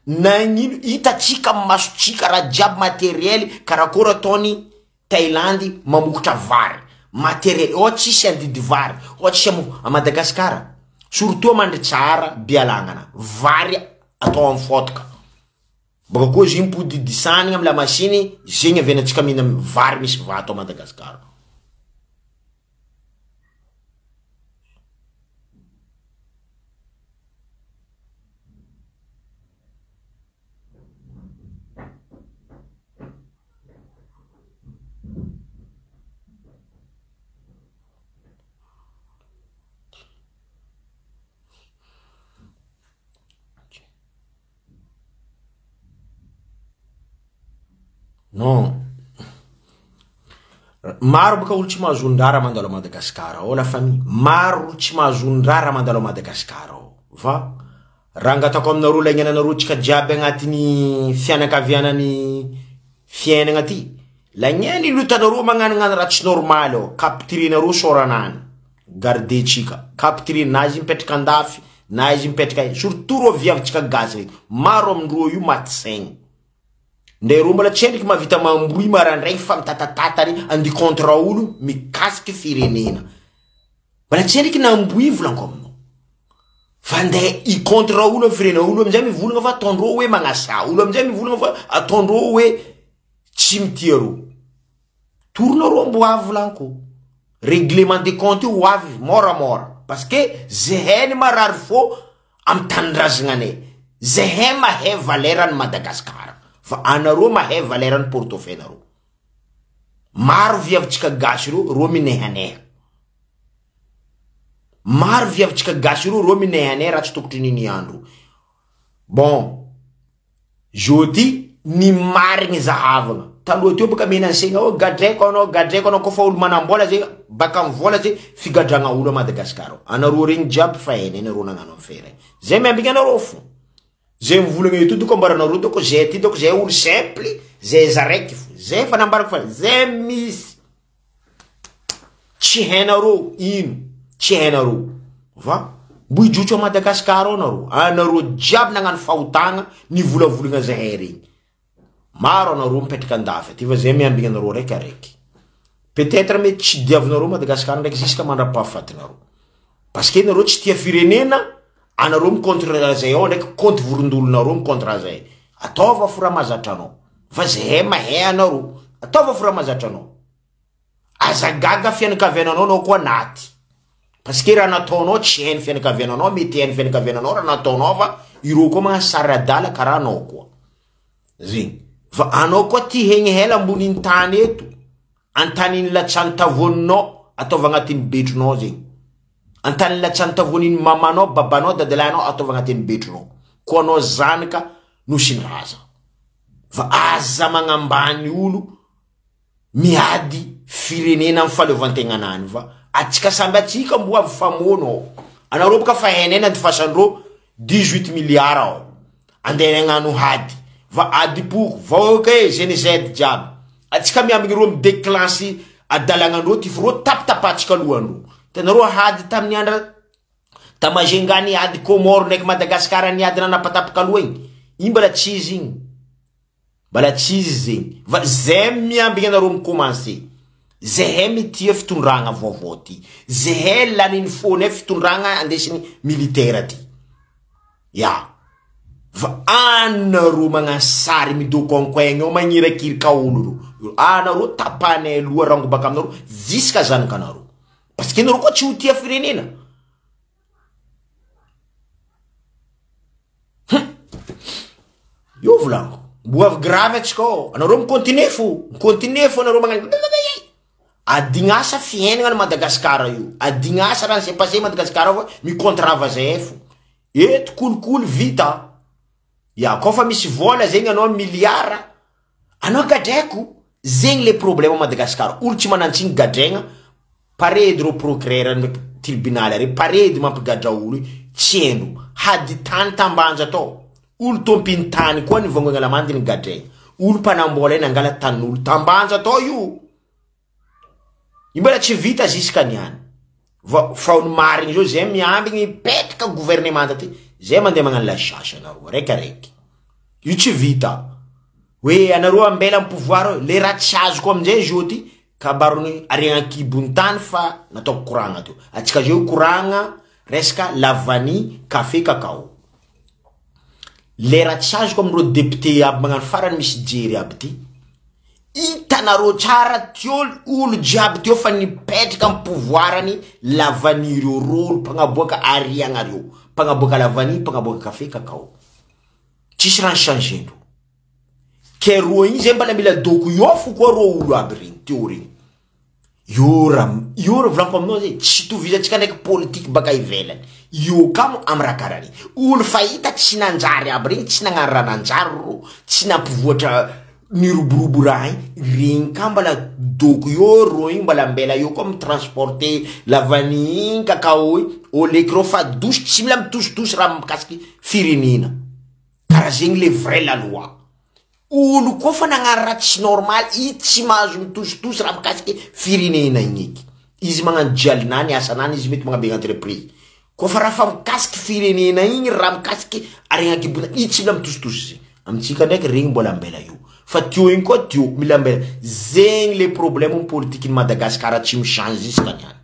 nagnino hitatsika masotsika raha jiaby matériel karakory ataony Thaïlande mamokotra vary matériel o tsisy andidy vary o tsisy à Madagasikara surtout mandry tsara bialagnana vary atao amy fotoka baka koa izy mipodidisanigna amy la machine zegny avianatsika mihina vary misy vato à Madagasikara non maro baka olo tsy mahazondrara mandalo à Madagasikara o la famille maro olo tsy mahazondrara mandalo à Madagasikara o va rangatako aminareo lagnananareo tsika jiaby agnatin'ny fianakavianany fiainagna ty lagnany lutanareo magnagnano raha tsy normal o capturenareo soranany gardetsika capturer na izy mipetraka andafy na izy mipetraka surtout ro viavitsika gasy maro amindro io maty saigny nde ro mbola tsendriky mavita mambroy marandray fa mitatatata andi contre olo mikasiky firenena mbola tsendriky namboy volanko aminao fa nde i contre olo firenena olo amizay mivolagna fa atondro hoe magnasa olo amizay mivolagna fa atondro hoe tsy mitia ro tourna ro amboa volanko règlement de compte ou avy mora parce que zeheny marary fo am tandrazagnane zehe mahe valera Madagascar fa anaro mahe valera portofeuille ro maro viavitsika gasy ro minehaneha maro viavitsika gasy ro minehaneha raha tsy tokotry nini andro bon jeudi ni marigny zahavagna taloha teo baka menansegna o gadreko anao kofa olo manambola zay baka mivola zay figadragna olo a Madagascar anaro regny jiaby fa eny anaro nagnano amfera zay miambigna anaro fo zay mivolagna eto doko ambaranaro doko zay ty doko zay olo simple zay zaraiky fo zay fa nambarako fa zay misy tsy hainaro ino tsy hainaro va boijotso a Madagascar anaro jiaby nagnano fahotagna ni volavolagna zay regny maro anaro mipetraka andafy ty fa zay miambigna anaro raiky peut-être mety tsy diavinaro Madagascar ndraiky jusqu'à mandrapahafatinaro parce que naro tsy tia firenena anaro micontre zay ao ndraiky contre vorondolonaro micontre zay ataova fora mazatra anao fa zay mahe anaro ataova fora mazatra anao azagaga fianakaviananao anao koa naty parce que raha nataonao tsy hainy fianakaviananao mety hainy fianakaviananao raha nataonao fa ireo koa magnano sary adala karaha anao koa zegny fa anao koa ty hegny hela amboniny tany eto antaniny latsany tavoninao ataova agnatin'ny betronao zegny antaniny latsany tavonin'ny mamanao babanao dadalanao ataova agnatin'ny betronao ko anao zanaka no sinraza fa aza magnambany olo miady firenena amin'ny fahaleovantegnanany fa atsika samby atsika mbo avy famono anaro boka fa henena antifasandro 18 milliards ao andeha agnano hady va adipoko vaoke GNZ jiaby atsika miambigny ro midéclenche adalagnandro ty fro tapatapatsika lohandro tanaro hady tamin'ny andra tamajengany hady Comore ndraiky Madagascar ni hady nanapatapaka loha igny mbala tsy izy igny mbala tsy izy zegny va zay miambigny anaro mikomanse zehe mitia fitondragna vaovao ty zehe laniny fone fitondragna andesiny militaire ty ya va anaro magnasary midoko ankoegny ao magnirakirika olo ro anaro tapane loha rango baka aminaro jusqu'à zanakanaro parce que naro koa tsy ho tia firenena io volanko mbo avy grave atsika ao anaro micontinue fo anaro magnano adignasa fiaignana Madagascar io adignasa raha s'est passé Madagascar fa micontrava zay fo eto kolokolo vita ya kofa misy vola zegny anao milliard anao gadraiko zegny le problème Madagascar olo tsy manantsiny gadregna paredy ro procureur ny tribunal ary paredy mampigadra olo tsy endo hady tany tambanja atao olo tompiny tany koa ny vangogna lamandy ny gadregna olo mpanambola eny angala tanin'olo tambanja atao io imbala tsy vita jusqu'à niany faony marigny zao zay miambigny petraka gouvernement ty zay mandeha magnano la chasse anaro raiky io tsy vita hoe anaro ambela am pouvoir le raha tsy azoko amizay zao ty kabarony ariagna kibony tany fa nataoko koragna teo atsika zao koragna resaka lavany café cacao le raha tsy azoko amiro député aby magnano farany misy jery aby ty itanaro tsara teo olo jiaby teo fa nipetraka am pouvoirany lavany reo rolo mpagnaboaka ariagna reo mpagnaboaka lavany mpagnaboaka café cacao tsisy raha changendo ke ro igny zay mbala mila doko io fo koa ro olo aby regny teo regny io raha volanko aminao zay tsy tovizatsika ndraiky politique baka ivelany io kamo am raha karaha regny olo fahita tsy nanjary aby regny tsy nagnano raha nanjary ro tsy nampivoatra niroborobo raha igny regny ka mbala doko io ro igny mbala mbela io koa mitransporter lavany igny cacao igny oleky reo fa dosy tsy mila mitositosy raha mikasiky firenena karaha zegny le vrai la loi olo koa fa nagnano raha tsy normal i tsy mahazo mitositosy raha mikasiky firenena igny eky izy magnano dialinany asanany izy mety magnabe entreprise kofa raha fa mikasiky firenena igny raha mikasiky aregnakibona itsy mila mitositosy zay amitsika ndraiky regny mbola ambela io fa tio igny koa tio mila ambela zegny le problème politique ni Madagascar tsy michange jusqu'à niany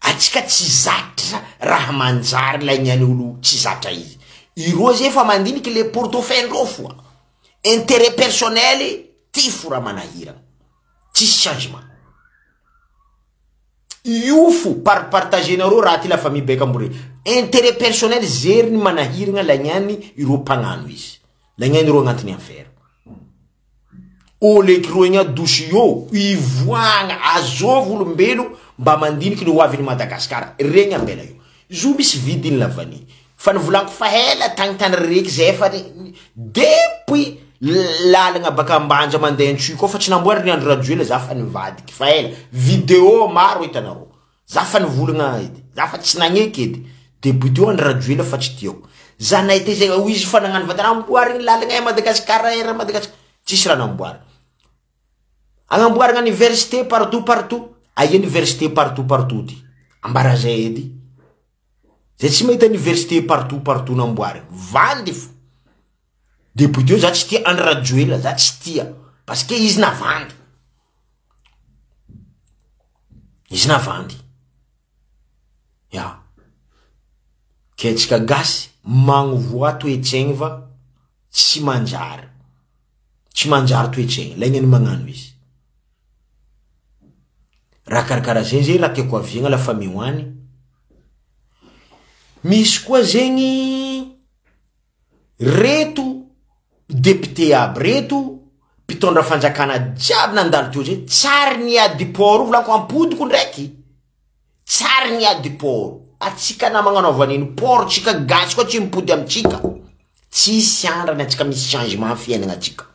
atsika tsy zatra raha manjary la niany olo tsy zatra izy iro zay fa mandiniky le portefeuille ndro foa intérêt personnel ty fora manahira tsisy changement io fo partager nareo raha ty la famille beka mbore intérêt personnel zeriny manahiragna la niany iro pagnano izy la niany iro agnatiny affaire ole kiro igna douche yo ivoagna azov olombelo mba mandiniky le hoaviny Madagascar regny ambela io zo misy vidiny lavany fa nivolanko fa hela tagntany reky zay fa depuis lalagna baka ambanja mandeha antsoy koa fa tsy namboary ny andro radio za fa nivadiky fa hela vidéo maro hitanareo za fa nivolagna edy za fa tsy nagneky edy depuis teo andro radio fa tsy tiako za nahita zay izy fa nagnano vatana amboary ny lalagna Madagascar era Madagascar tsisy raha namboary agnamboaragna université partout ay université partout ty ambara zay edy zay tsy mahita université partout namboary vandy fo depuis teo za tsy tia andro radio za tsy tia parce que izy navandy ya ketsika gasy magnovoa toetsaigny fa tsy manjary toetsaigny lagnany magnano izy raha karakara zay raha tiako aviagna la famille hoany misy koa zegny reto député aby reto mpitondra fanjakana jiaby nandalo teo zay tsary niady port volako ampodiko ndraiky tsary niady port atsika na magnano avaniny port tsika gasy koa tsy mipody amitsika tsisy andrany atsika misy changement fiainagna atsika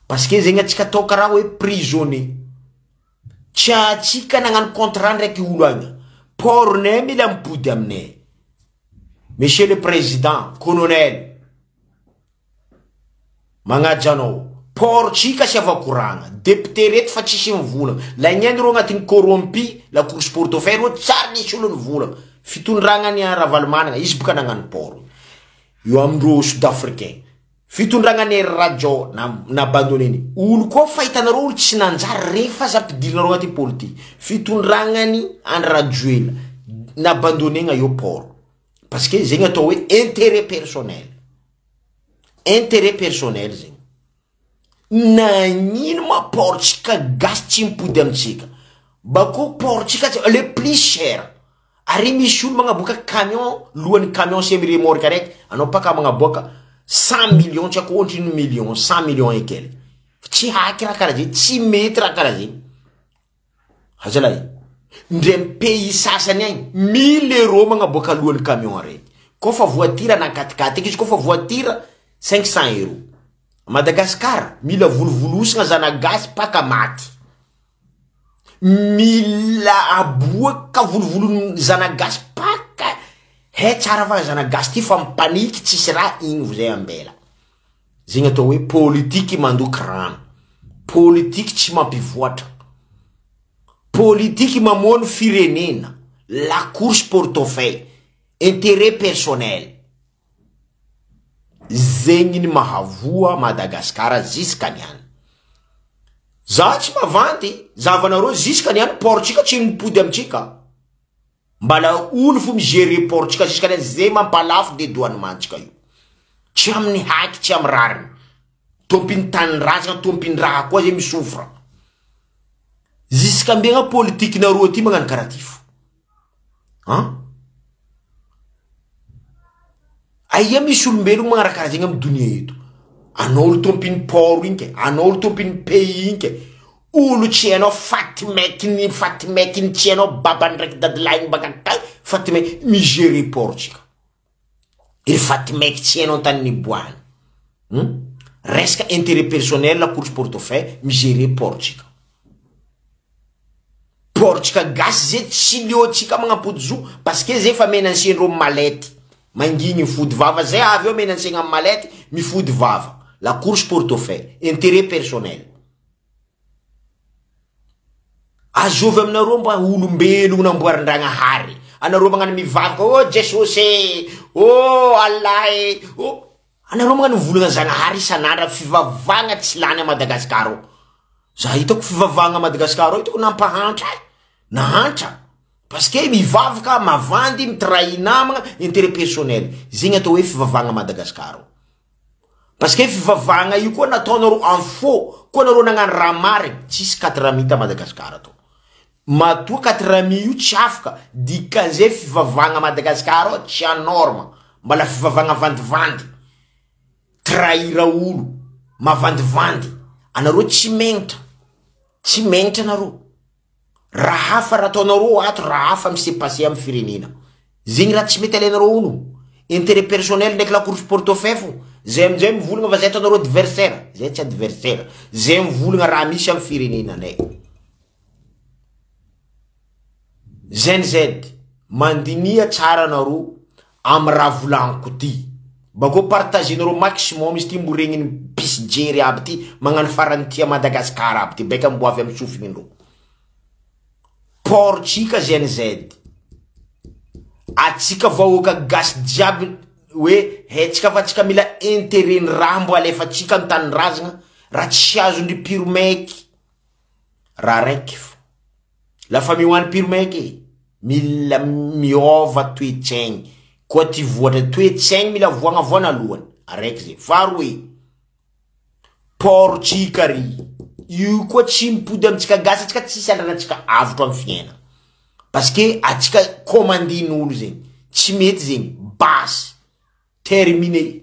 parce que zegny atsika tao karaha hoe prisonnier tsy atsika nagnano contrat ndraiky olo agna port nay mila mipody aminay monsieur le président colonel magnaja anao port tsika sy avakoragna député reto fa tsisy mivolagna la niany ro agnatiny corrompi la course portefeuille ro tsara nisy olo nivolagna fitondragna ny Ravalomanana izy boka nagnano port io amindro sud-africain fitondragna ny radio na abandonné olo koa fahitanareo olo tsy nanjary refa za mpidirinareo agnaty politique fitondragna ny andro radio na abandonné io port parce que zegny atao hoe intérêt personnel zegny nagnino ma port tsika gasy tsy mipody amitsika bako port tsika le plus cher ary misy olo magnaboaka camion lohany camion semi remorque raiky anao paka magnaboaka 100 millions tsy ako ohatry 1 million 100 millions et quelque tsy haky raha karaha zay tsy mety raha karaha zay hazalay ndre pays sasany agny 1000 euros magnaboaka lohany camion raiky kofa voiture na 4x4 izy kofa voiture 500 euros Madagascar mila volovolosagna zana gasy paka maty mila aboaka volovolo zana gasy paka he tsara fa zana gasy ty fa mipaniky tsisy raha igny vo zay ambela zegny atao hoe politique mandoky rano politique tsy mampivoatra politique mamono firenena la course portefeuille intérêt personnel zegny ny mahavoa Madagascar jusqu'à niany za tsy mavanty zavanareo jusqu'à niany port tsika tsy mipody amitsika mbala olo fo migérer port tsika jusqu'à niany zay mampalafo de douanement tsika io tsy amin'ny haky tsy amy rariny tompiny tany razana tompiny raha koa zay misofra jusqu'à mbegna politique nareo ty magnano karaha ty fo aia misy olombelogno magnarakarah zegny amy donia eto anao olo tompiny port igny ke anao olo tompiny pays igny ke olo tsy hainao fatimekiny tsy hainao babany ndraiky dadilainy baka tay fatimeky migérer port tsika iry fatimeky tsy hainao tany niboahany resaka intérêt personnel la course portefeuille migérer port tsika port tsika gasy zay tsy leo tsika magnampody zo parce que zay fa menansendreo malety mangigny mifody vava zay avy eo menansegna amy malety mifody vava la course portefeuille intérêt personnel azovy aminareo mba olombelogno namboarin-dragnahary anareo magnano mivavaka oh Jesosy oh Allah oh anareo magnano volagna Zagnahary isan'andro fivavagna tsy lany a Madagasikara za hitako fivavagna a Madagasikara hitako nampahantra nahantra parce que mivavaka mavandy mitrahi namagna intérêt personnel zegny atao hoe fivavagna a Madagasikara parce que fivavagna io koa nataonareo en faux koa nareo nagnano raha marigny tsisy 4 mita a Madagasikara to matoa 4 io tsy afaka dikan'izay fivavagna a Madagasikara tsy anorma mbala fivavagna vandivandy trahira olo mavandivandy anareo tsy megnitra anareo raha hafa raha ataonareo ato raha hafa m'sait passer amin'ny firenena zegny raha tsy mety alainareo ono intérêt personnel ndraiky la course portefeuille zay amizay mivolagna fa zay ataonareo adversaire zay tsy adversaire zay mivolagna raha misy amin'ny firenenanay ZNZ mandinia tsara anareo amy raha volagniko ty bako partagenareo maximum izy ty mbo regniny pisjery aby ty magnano farany tia Madagasikara aby ty baika mbo avy amy sofinindreo portsika ZNZ atsika vahoaka gasy jiaby hoe hetsika fa tsika mila intérêt raha mbo alefatsika amy tany razagna raha tsy azondry piromaiky raha raiky fo lafa mioany piromaiky mila miova toetsaigny koa ty voatra toetsaigny mila voagnavoana alohany araiky zay faharoe portsika ry io koa tsy mipody amitsika gasy atsika tsisy andranatsika avotro amy fiaina parce que atsika commandin'olo zegny tsy mety zegny basy terminé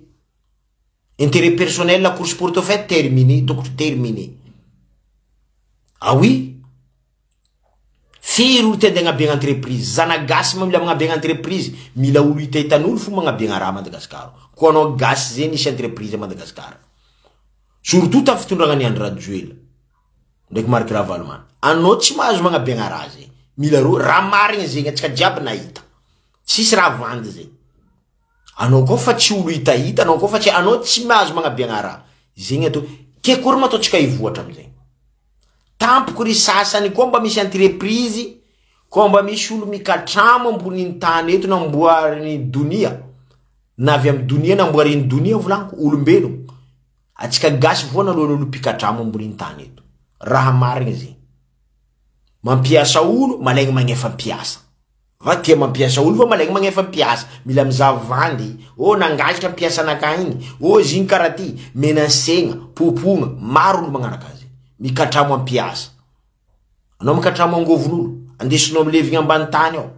intérêt personnel la course portefeuille terminé donc terminé ah oui firy olo te agnabiagna entreprise zana gasy ma mila magnabiagna entreprise mila olo hitaitan'olo fo magnabiagna raha Madagasikara ko anao gasy zay nisy entreprise a Madagasikara surtout ta fitondragna ny Andra Joela ndraiky Marc Ravalman anao tsy mahazo magnabiagna raha zay mila ro raha marigny zegny atsika jiaby nahita tsisy raha vandy zay anao koa fa tsy olo hitahita anao koa fa tsy anao tsy mahazo magnabiagna raha zegny atao ke kory ma ataotsika hivoatra amizay tampoko ry sasany koa mba misy entreprise koa mba misy olo mikatramo amboniny tany eto namboariny donia na avy amy donia namboariny donia volaniko olombelo atsika gasy voana alohan'olo mpikatramo amboniny tany eto raha marigny zegny mampiasa olo malaigny magnefa mpiasa va tia mampiasa olo fa malaigny magnefa mpiasa mila mizavandy oh nangazitra mpiasa anakay igny oh ziny karaha ty menasegna popogna maro olo magnanakazy mikatramo ampiasa anao mikatramo angovon'olo andesinao milevigna ambany tany ao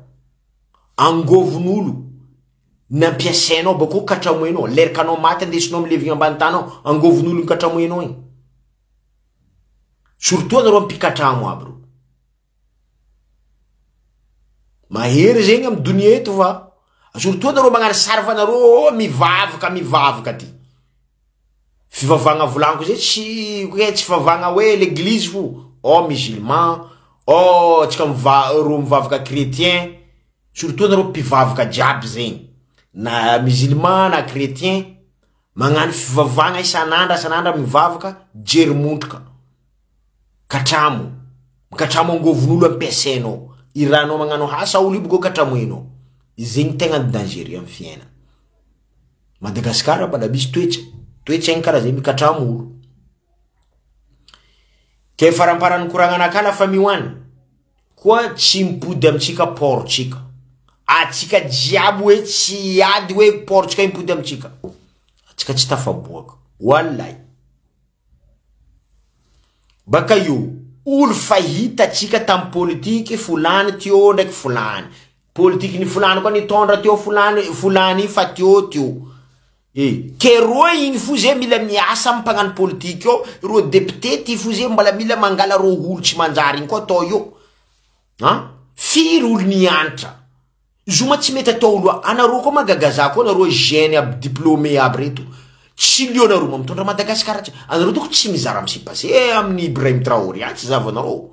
angovon'olo nampiasainao bako katramoenao leraka anao maty andesinao milevigna ambany tany ao angovon'olo mikatramoenao igny surtout anareo mpikatramo aby ro mahery zegny amy donia eto fa surtout anareo magnano sary fa nareo mivavaka ty fivavagna volaniko zay tsy fivavagna hoe l'église fo oh musulman oh tsika ro mivavaka chrétien surtout anareo mpivavaka jiaby zegny na musulman na chrétien magnano fivavagna isan'andra mivavaka jery-montroka katramo angovon'olo ampiasainao iranao magnano asa olo ibo go katramoenao zegny tegna dangereux amy fiaina Madagasikara bala misy toetra igny karaha zay mikatramo olo ke faramparany koragnanaka lafa mioany koa tsy mipody amitsika portsika atsika jiaby hoe tsy ady hoe portsika mipody amitsika atsika tsy tafaboaka wallahi baka io olo fahita atsika tamy politiky fulany teo ndraiky fulany politiky ny fulany koa nitondra teo fulany fa teo ke roa igny fo zay mila miasa amy mpagnano politiky ao ro député ty fo zay mbala mila mangala ro olo tsy manjary igny koa atao io firy olo nianatra zoma tsy mety atao olo anareo koa magagaza koa anareo jeune aby diplômé aby reto tsy lionareo mamitondra Madagasikara anareo toko tsy mizara misipase amin'ny Ibrahim Traoré tsy zavanareo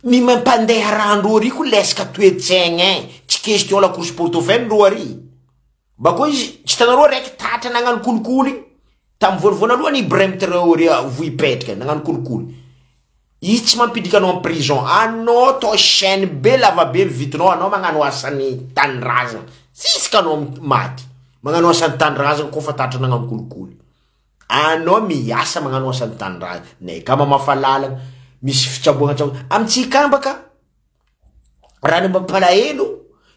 ny mampandeha rahandreo ary ko lesaka toetsaigny tsy question la course portefeuille ro ary bako izy tsy tanareo raiky tatra nagnano kolikoly tamy voalovoana aloha ny Ibrahim Traoré voipetraka nagnano kolikoly Tsy mampidika anao en prison. Anao to chaîne be lava be vitinao, anao magnano asany tanindrazana. Siska anao maty. Magnano asany tanindrazana koa fa tatra nagnano kolikoly. Anao miasa magnano asany tanindrazana. Ne kama mafalala misy fitsaboana amitsika ambaka. Raha ny mampalahelo,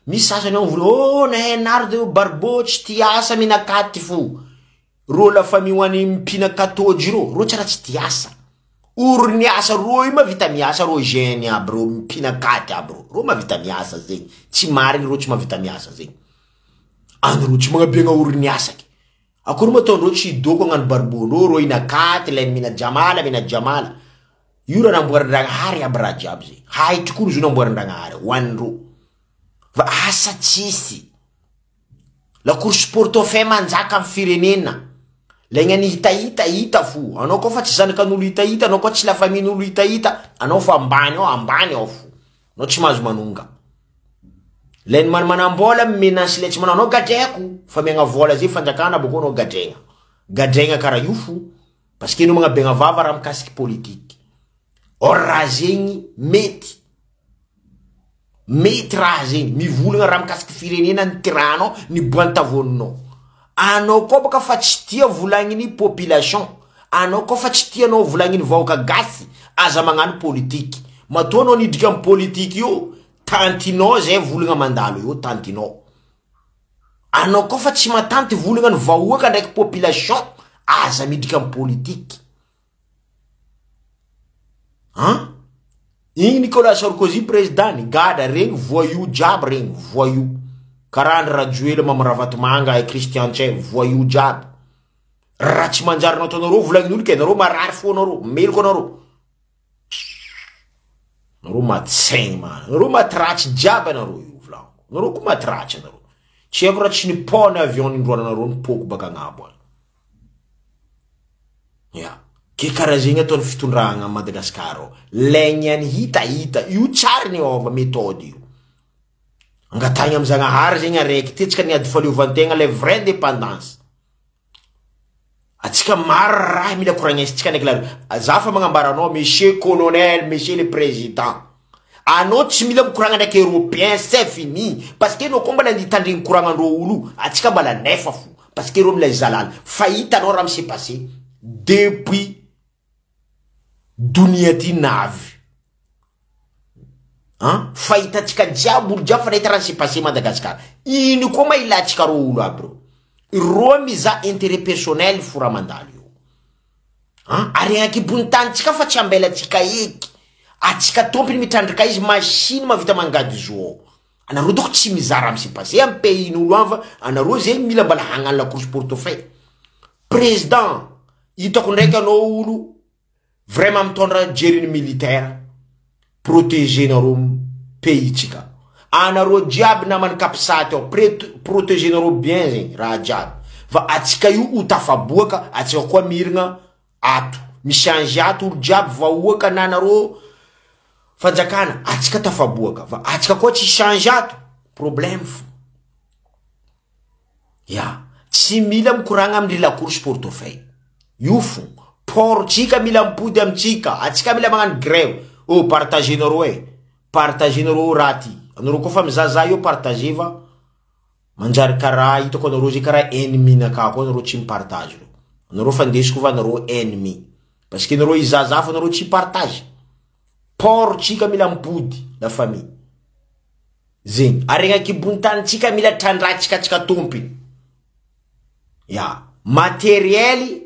misy sasany ao vola, oh nahay nardo barbo tsy tiasa minakaty fo. Ro la famille wani mpinakatoji ro tsara tsy tiasa. Uro ni asa ro ima vita miasa ro geni abro mpinakati abro. Ro ma vita miasa zeng. Tsy mari ro tsy ma vita miasa zeng. Ano ro tsy mga benga uro ni asa ki. Ako ro maton ro tsy doko ngan barbo ro inakati len mina jamala. Yura nambuarandanga hari abra jab zeng. Hai tukuru zu nambuarandanga hari. Wan ro. Va asa tsisi. La course portofè manjaka firenena. Lenga ni hita fu. Anao ko fa tsy zanakan'olo hita, anao ko tsy la famille-n'olo hita, anao fa ambany ao fu. Anao tsy mahazo manonga. Len manambola menansy le tsy manao anao gadreko. Fa megna vola zay fanjakana boko anao gadregna. Gadregna kara io fu. Parce que no mga begna vava raha mikasiky politique. Or raha zegny mety. Mety raha zegny. Mivolagna raha mikasiky firenena ny tiranao, ny boantavoninao. Anao ko baka fa tsy tia volagny population. Anao ko fa tsy tia anao volagny vahoaka gasy. Aza magnano politique. Matoa anao nidika amin'ny politique io, tantinao zay volagna mandalo io, tantinao. Anao ko fa tsy matanty volagna ny vahoaka ndraiky population, aza midika amin'ny politique. Hein? Igny Nicolas Sarkozy président, gada regny voyou jab regny, voyou. Karandra Rajoelina mamaravat manga e Christian Tche voyou jab. Raha tsy manjary nao tonaro volagnin'olo ke naro marary fo naro, meloko naro. Naro matsaigny man. Naro matratsy jab naro io volagno. Naro ko matratsy naro. Tsy haiko raha tsy nipona avion nindroana naro nipoko baka agnabo. Ya. Ke karaha zegny ataon'ny fitondragna Madagascar. Legny any hita. Io tsara ny ova méthode io. Angatagna am'Zagnahary zegny araiky ty tsika niady faleovantegna le vraie indépendance. Atsika maro raha mila koragnesitsika ndraiky la zafa magnambara anao monsieur colonel, monsieur le président. Anao tsy mila mikoragna ndraiky européen, c'est fini. Parce que anao koa mbala nitandregny koragnandreo olo, atsika mbala nefa fo. Parce que reo mila zalala. Fa hitanao raha m's'est passé depuis dunia ty navy. Hein? Fahita tsika jiaby olo jiaby fa nahita raha s'est passé Madagascar. Ino koa ma ilatsika ro olo aby ro. Ro miza intérêt personnel fora mandalo io. Hein? Ary ankibony tany tsika fa tsy ambela tsika eky. Atsika tompony mitrandrika izy machine mavita mangady zo. Anareo doko tsy mizara m's'est passé am pays n'olo ava. Anareo zegny mila mbala hagnano la course portefeuille. Président, hitako ndraiky anao olo vraiment mitondra jeriny militaire. Protéger naro pays tsika. Anaro jiaby namany kapisate ao, protéger naro bien zegny raha jiaby. Va atsika io utafaboaka, atsika koa mirigna ato. Mishange ato olo jiaby vahoaka na naro fanjakana, atsika tafaboaka. Va atsika koa tsy change ato, problème fo. Ya, tsy mila mikoragna amindry la course portefeuille. Io fo, por tsika mila mipody amitsika, atsika mila magnano grève. Oh, partagez naro partagez naro rati. Anaro koa fa mizaza io partagez va. Manjary kara hitako anaro zay kara ennemi naka koa naro tsy mipartage. Anaro fa ndesiko va naro ennemi. Parce que naro izaza fa naro tsy partage. Por tsika mila mipody la famille. Zegny. Aregna kibony tany tsika mila trandratsika tsika tompiny. Ya, matériel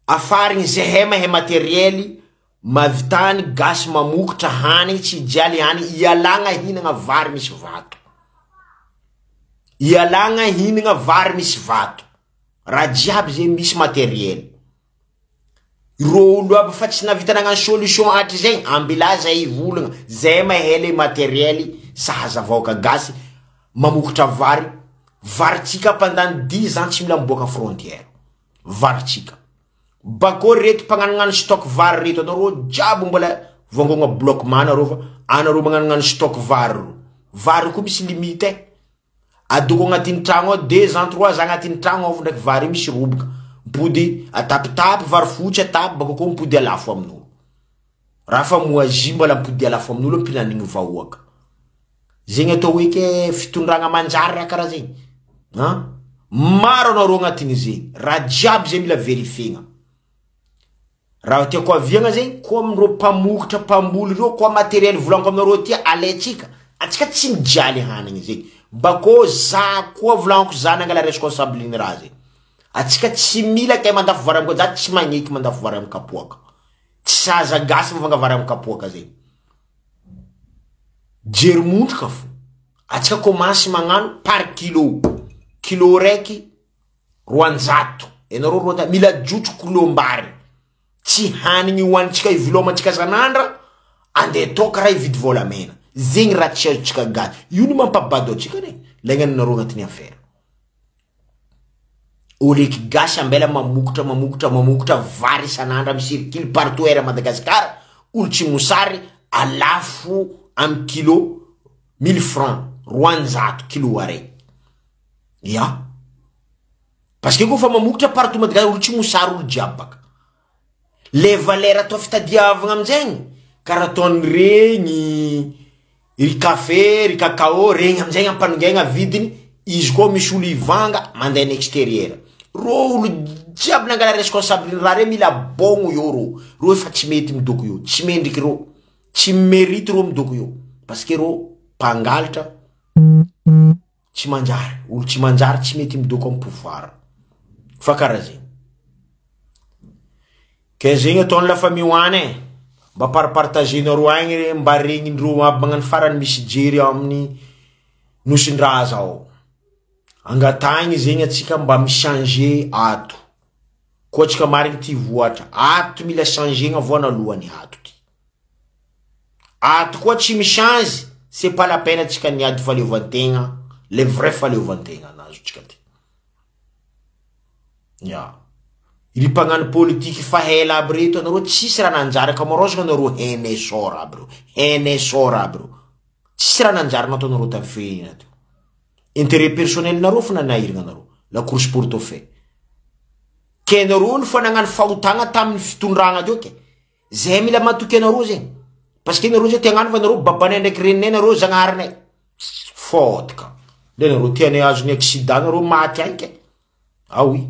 afarigny zay mahay matériel mavitany gasy mamokatra hany tsy jialy hany ialagna hinagna vary misy vato. Ialagna hinagna vary misy vato. Raha jiaby zay misy matériel. Ro olo aby fa tsy navita nagnano solution atry zegny ambila zay volagna zay mahay le matériel sahaza vahoaka gasy mamokatra vary. Varitsika pendant 10 ans tsy mila miboaka frontière. Varitsika. Bako reto pagnanognano stock vary reto anaro jiaby mbola vangogna bloc mana rova anaro magnanognano stock vary ro. Vary ko misy limite. Adoko agnatin'ny tragno ao 2 ans 3 ans agnatin'ny tragno ao ndraiky vary misy roboka. Mpody atapitapy vary fotsy atapy bako koa mpody alafo amin'olo. Rafa moazimba la mpody ala famin'olo mpinanigny vahoaka. Zegny atao hoe ke fitondragna manjary karaha zegny. Maro anareo agnatin'ny zegny. Raha jiaby zegny mila verifiena. Raha tiako aviagna zegny koa amindreo mpamokotra mpamboly reo koa matériel volaniko aminareo ty alaitsika. Atsika tsy mijaly hanigny zegny. Bako za koa volaniko za nangala responsable raha zegny. Atsika tsy mila kay mandafo vary amiko za tsy magneky mandafo vary amiko kapoaka. Tsy saza gasy mivanga vary amiko kapoaka zegny. Jery montrika fo. Atsika komansy magnano par kilo. Kilo raiky 200. Enareo ronda mila jutro kilombary. Tsy hanigny hoanitsika ivilomantsika sanandra ande toka raha ividy volamena. Zegny raha tsy azontsika gasy. Io ny mampabado atsika regny. Laignaninareo agnatin'ny affaire. Oleky gasy ambela mamokotra vary sanandra misirikily partout à Madagascar. Olo tsy mosary alafo am kilo 1000 francs 200 kilo araiky. Ya. Parce que koa fa mamokotra partout Madagascar olo tsy mosary olo jiaby baka. Le valeur atao fitadiavagna amizegny karaha ataony regny ry café, ry cacao, regny amizegny ampanongaigna vidiny izy koa misy olo ivanga mandeha extérieur. Ro olo jiaby nangala responsable raha regny mila bogno io ro. Ro efa tsy mety midoko io, tsy mendriky ro. Tsy mérite ro midoko io. Parce que ro pangalatra tsy manjary. Olo tsy manjary tsy mety midoko am pouvoir. Fa karaha zegny. Ke zegny ataony la famille hoane mba partagenareo agny mba regnindreo aby magnano farany misy jery amin'ny nosin-draha zao. Angatagny zegny atsika mba mi-changer ato. Koa atsika marigny ty voatra. Ato mila changegna voana lohany ato ty. Ato koa tsy mi-change, c'est pas la peine atsika niady faleovantegna, le vrai faleovantegna nazo tsika ty. Ya. Iri pagnano politique fahela aby reto anareo tsisy raha nanjary akamarozana anareo henesora aby reo. Henesora aby reo. Tsisy raha nanjary nataonareo tamin'ny firenena teo. Intérêt personnel nareo fa nanahiragna anareo. La course portefeuille. Ke anareo fa nagnano fahotagna tamin'ny fitondragna teo ke. Zay mila matoky anareo zegny. Parce que anareo zay tiagnano fa anareo babanay ndraiky reninay anareo zagnarinay. Fotka. Le anareo tianay azony accident anareo maty agny ke. Ah oui.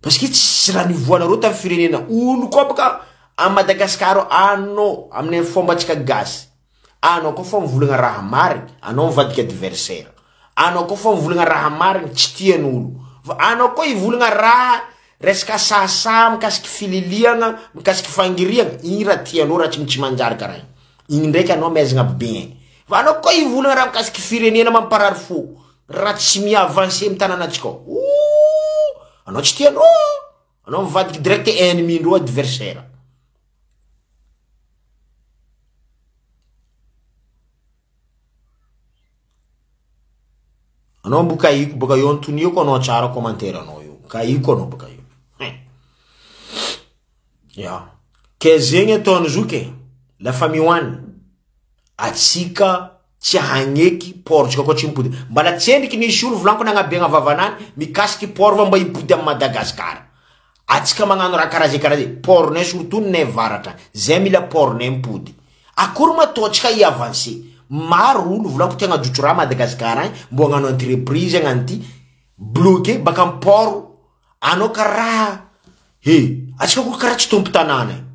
Parce que tsy raha nivoanareo tamin'ny firenena. Olo koa baka a Madagascar anao amin'ny fomba atsika gasy. Anao koa fa mivolagna raha marigny, anao mivadiky adversaire. Anao koa fa mivolagna raha marigny tsy tian'olo. Anao koa ivolagna raha resaka sasa mikasiky fililiagna, mikasiky fangiriagna, igny raha tianao raha tsy manjary karaha igny. Igny ndraiky anao maizagna bien. Fa anao koa ivolagna raha mikasiky firenena mamparary fo, raha tsy mi-avancer amin'ny tanànatsika. Anao tsy tianao, anao mivadiky direct ennemi ndreo adversaire. Anao mbo kaiko baka io antoniako anao tsara commentaire anao io. Kaiko anao baka io. Ya. Ke zegny ataony zoke la famille hoany atsika tsy hagneky portsika koa tsy mipody. Mbala tsendriky nisy olo volaniko nagnabiagna vavanany mikasiky port va mba impody am Madagascar. Atsika magnano raha karaha zay portnay surtout nay varatra. Zay mila portnay mipody. Akory mataotsika i-avancer. Maro olo volaniko tiagna jotro raha Madagascar agny mbo hagnano entreprise agnano ty bloqué baka am port. Anao karaha atsika koa karaha tsy tompo tanàna.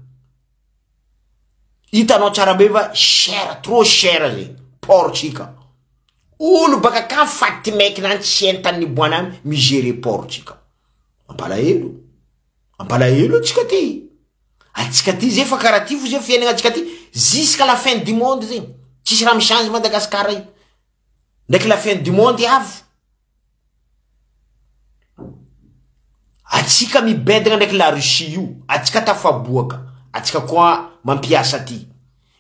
Hitanao tsara be va cher, trop cher zegny. Portsika. Olo baka ka faty maiky nany tsy entany niboana migere portsika. Ampalahelo. Ampalahelo atsika ty. Atsika ty zay fa karaha ty fo zay fiainagna atsika ty jusqu'à la fin du monde zegny. Tsisy raha michange Madagascar io. Ndraiky la fin du monde avy. Atsika mibedagna ndraiky la Russie io. Atsika tafaboaka. Atsika koa mampiasa ty.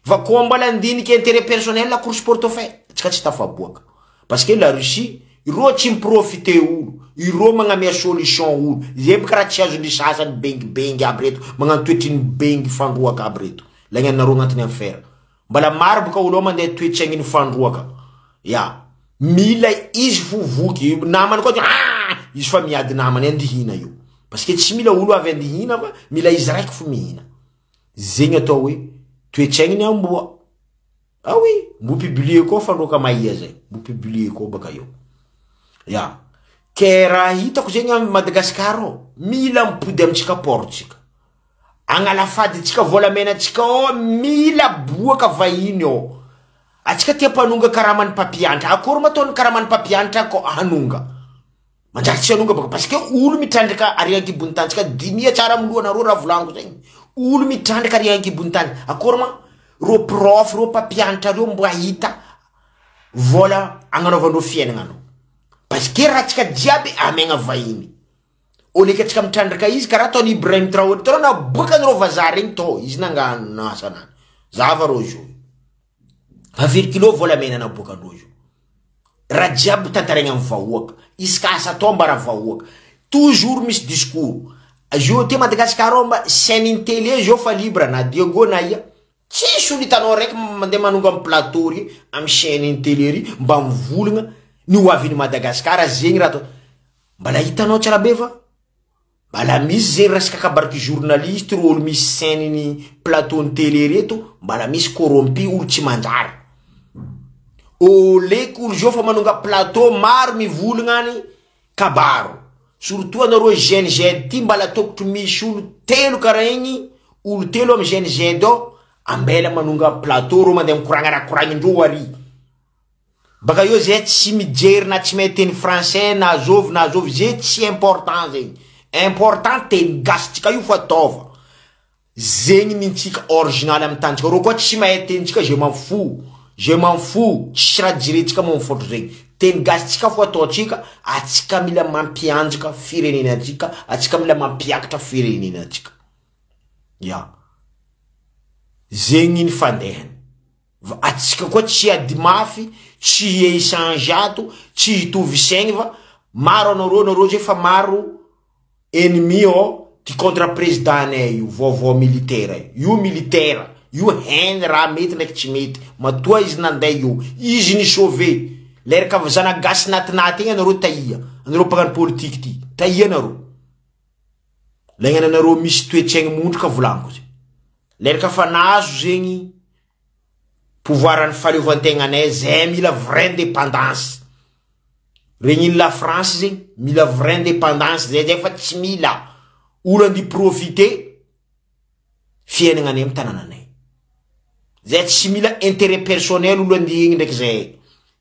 Va koa mbala andiniky intérêt personnel la course portefeuille. Atsika tsy tafaboaka. Parce que la Russie, iro tsy miprofite olo. Iro magnamea solution olo. Zay karaha tsy azony sasany bengy aby reto. Magnano toetriny bengy fandroaka aby reto. Lagnanareo agnatin'ny affaire. Mbala maro boka olo mandeha toetra agniny fandroaka. Ya. Mila izy vovoky. Namany koa izy fa miady namany andihina io. Parce que tsy mila olo avy andihina fa mila izy raiky fo mihina. Zegny atao hoe toetraigniny amboa. Ah oui, mbo publier ko fandroka maia zay. Mbo publier ko baka io. Ya. Ke raha hitako zegny am Madagascar mila mipody amitsika portsika. Agnalafaditsika volamenatsika mila boaka vahiny Atsika tia panonga karamany papiantra. Akory mataony karamany papiantra ko hanonga. Manjary tsy hanonga baka parce que olo mitrandraka ari ankibony tany. Tsika dinia tsara milohanareo raha volango zegny. Olo mitrandraka ari ankibony tany. Akory ma ro prof ro papiantra reo mbo ahita vola agnanaovandreo fiainagnano. Parce que raha tsika jiaby amegna vahiny. Oleka tsika mitrandraka izy karaha ataony Ibrahim Traoré. Tao na boakan'reo vazaha regny to. Izy nangano asanany. Zava ro jo. 20 kilo vola mena na boakan'reo io. Raha jiaby tantaraigna amin'ny vahoaka. Iskasa to mbara vahoaka. Toujours misy discours. Jo te Madagascar mba chaîne télé jo fa libre na Diego na ia. Tsisy olo hitanao raiky mandeha manonga amin'ny plateau ry amin'ny chaîne télé ry mba mivolagna ny hoavin'i Madagascar zegny raha to. Mbala hitanao tsara be va? Mbala misy zegny resaka kabariky journaliste ro olo misy chaîne plateau ny télé reto mbala misy corrompu olo tsy manjary. Oleko olo jo fa manonga plateau maro mivolagna any kabaro. Surtout anareo GNZ ty mbala tokotro misy olo telo karaha igny, olo telo amin'ny GNZ ambela manonga plateau ro mandeha mikoragna raha koragnindreo ary. Baka io zay tsy mijery na tsy mahay teny français na azovy zay tsy important zegny. Important teny gasitsika io fa taova. Zegny nintsika original amin'ny tantsika. Ro koa tsy mahay tenitsika je m'en fous. Tsy raha jiretsika mo mifotro zegny. Teny gasitsika fo ataotsika, atsika mila mampianjaka firenenatsika, atsika mila mampiakatra firenenatsika. Ya. Zegny ny fandehany. Atsika koa tsy ady mafy, tsy échange ato, tsy hitovy saigny fa maro anareo zay fa maro ennemi ty contre président io vaovao militaire io militaire io hainy raha mety ndraiky tsy mety matoa izy nanday io izy ni sauver l'air ka zana gasy natinaty igny anareo taia anareo mpagnano politique ty taia anareo laigna anareo misy toetsaigny mondroka volango zay l'air ka fa nazo zegny pouvoir ny fahaleovantegnanay zay mila vraie indépendance regny la France zegny mila vraie indépendance zay fa tsy mila olo andi profiter fiainagnanay amin'ny tanànanay. Zay tsy mila intérêt personnel olo andi igny ndraiky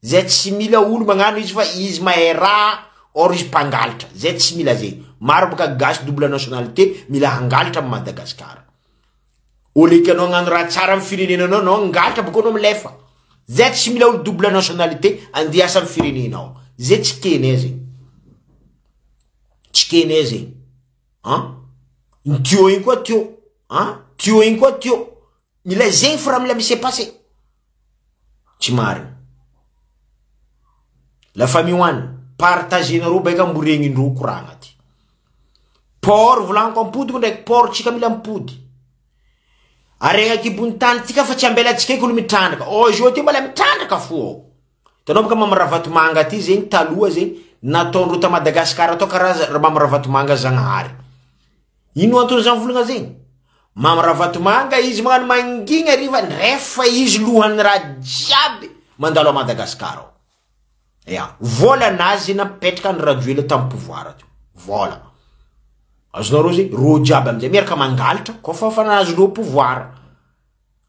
zay tsy mila olo magnano izy fa izy mahay raha or izy mpangalatra. Zay tsy mila zay. Maro baka gasy double nationalité mila hangalatra amin'ny Madagascar. Oleka anao ngano raha tsara amin'ny firenenanao anao ngalatra baka anao milefa. Zay tsy mila olo double nationalité andiasa amin'ny firenenao. Zay tsy kenay zegny. Tsy kenay zegny. Tio igny koa tio. Tio igny koa tio. Mila zegny fa raha mila misy passé. Tsy marigny. La famille one partagenareo baika mboregnindreo koragna ty. Por volanko ampody ndraiky por tsika mila mipody. Aregna kibony tany tika fa tsy ambelatsika olo mitrandraka. Jo ty mbala mitrandraka fo. Tanao baka Mamaravatomanga ty zegny taloha zegny nataondreo ta Madagascar atao karaha Mamaravatomanga Zagnahary. Ino antony zany volagna zegny? Mamaravatomanga izy magnano mangigny ariva nefa izy lohany raha jiaby mandalo a Madagascar. Ya, vola nazy napetraka ny Rajoelina tamin'ny pouvoir ty. Vola. Azonareo zegny ro jiaby amizay miaraka mangalatra kofa fa nazonao pouvoir.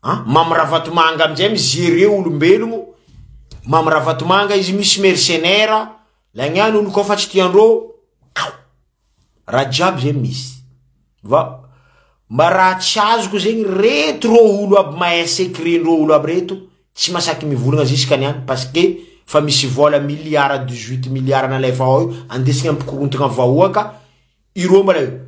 Mamaravatomanga amizay mizere olombelogno. Mamaravatomanga izy misy mercenaire, lagnano olo kofa tsy tiandreo. Raha jiaby zay misy. Va mba raha tsy azoko zegny reto ro olo aby mahay secret-ndreo olo aby reto tsy masaky mivolagna ziskany any parce que fa misy vola milliard 18 milliard nalefa ao io andesigna ampikorontagna vahoaka iro mbala io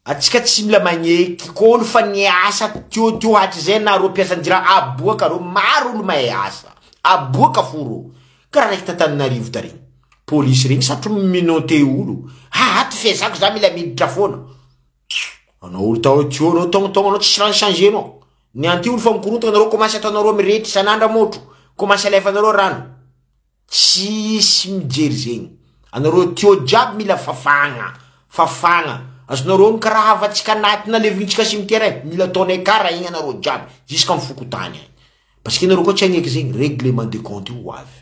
atsika tsy mila magneky ko olo fa niasa tio hatry zay na ro piasanjira aboaka ro maro olo mahay asa aboaka foro karaha raiky Tananarivo tary police regny satro minote olo aty fiezako za mila miditra foana anao olo tao tio anao tognotongo anao tsy rano changer anao ny anty olo fa mikorontagna anareo commence ataonareo miretry isan'andro motro commence alefanareo rano tsisy mijery zegny anareo tio jiaby mila fafagna azonareo ny karaha avatsika anatina levintsika cimetière mila taonay kara igny anareo jiaby jusqu'à mifokotany parce que nareo koa tsy agneky zegny règlement de compte io avy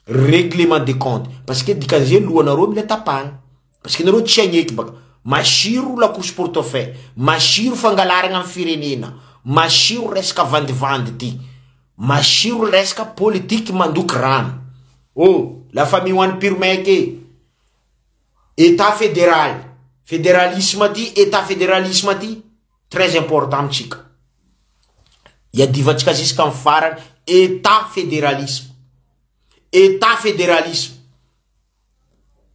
règlement de compte parce que dikan'izay lohanareo mila tapagna parce que nareo tsy agneky baka masiro la course portefeuille masiro fangalaragna amin'ny firenena masiro resaka vandivandy ty masiro resaka politique mandoky rano oh la famille one pirmeke état fédéral fédéralisme ty état fédéralisme ty très important amitsika iadivatsika jusqu'à amin'ny farany état fédéralisme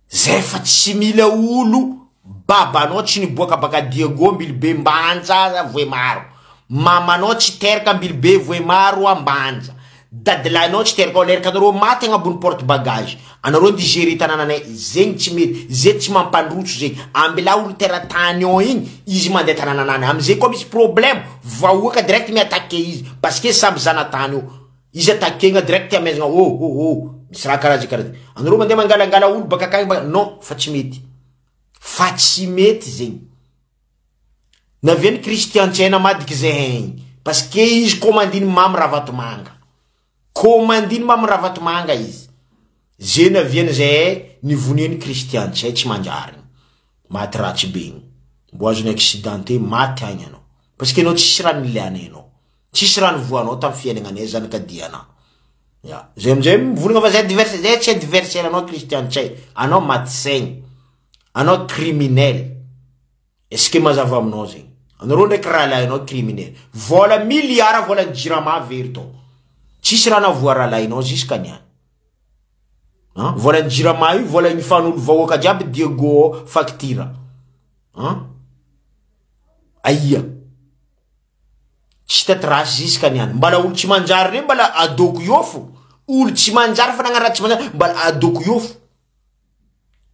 zay fa tsy mila olo babanao tsy niboaka baka Diego Mbilibe Mbanja voemaro mamanao tsy teraka Mbilibe voemaro ambanja dadilahinao tsy teraka leraka anareo maty agnabony porte bagage anareo ndi gérer tanananay zegny tsy mety zay tsy mampandrotso zegny ambila olo teratany ao igny izy mandeha tanananany amizay koa misy problème vahoaka direct miattaquer izy parce que samby zanatany io izy attaquer direct amezagna oh misy raha karaha zay anareo mandeha mangalangala olo baka akagny non fa tsy mety zegny naviany Christian Tsaina madiky zay parce que izy commandiny mamy ravatomanga izy zay naviany zay nivoniany Christian Tsay tsy manjary maty ratsy be igny mbo azony accidenté maty agny anao parce que anao tsisy raha nilianay anao tsisy raha nivoanao tamin'ny fiainagnanay zanakadiana ya zay amizay mivolagna fa zay tsy adversaire anao Christian Tsay anao maty saigny anao criminel est-ce que mazava aminao zegny anareo ndraiky raha lahinao criminel vola milliard vola jirama very to tsisy raha navoa raha lahinao jusqu'à niany vola jirama io vola nifanolo vahoaka jiaby Diego facture aia tsy tatrasy jusqu'à niany mbala olo tsy manjary re mbala adoko iofo olo tsy manjary fa nagnaraha tsy manjary mbala adoko iofo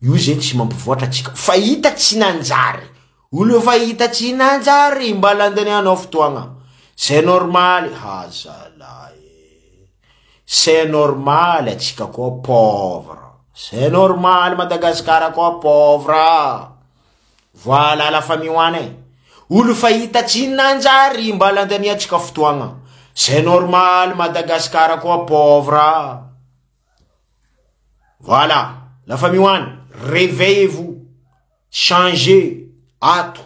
io zegny tsy mampivoatra atsika fahita tsy nanjary olo fahita tsy nanjary mbala andanianao fotoagna c'est normal c'est normal atsika koa pauvre c'est normal Madagascar koa pauvre voilà la famille wane olo fahita tsy nanjary mbala andaniatsika fotoagna c'est normal Madagascar koa pauvre voilà la famille wane réveillez-vous changez ato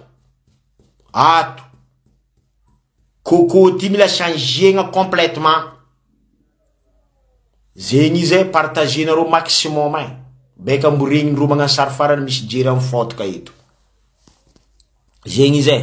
Coco ty mila changena complètement zegny izy partager nareo maximum beka mboregny ndro magnano sary farany misy jery amin'ny photo ka eto zegny izy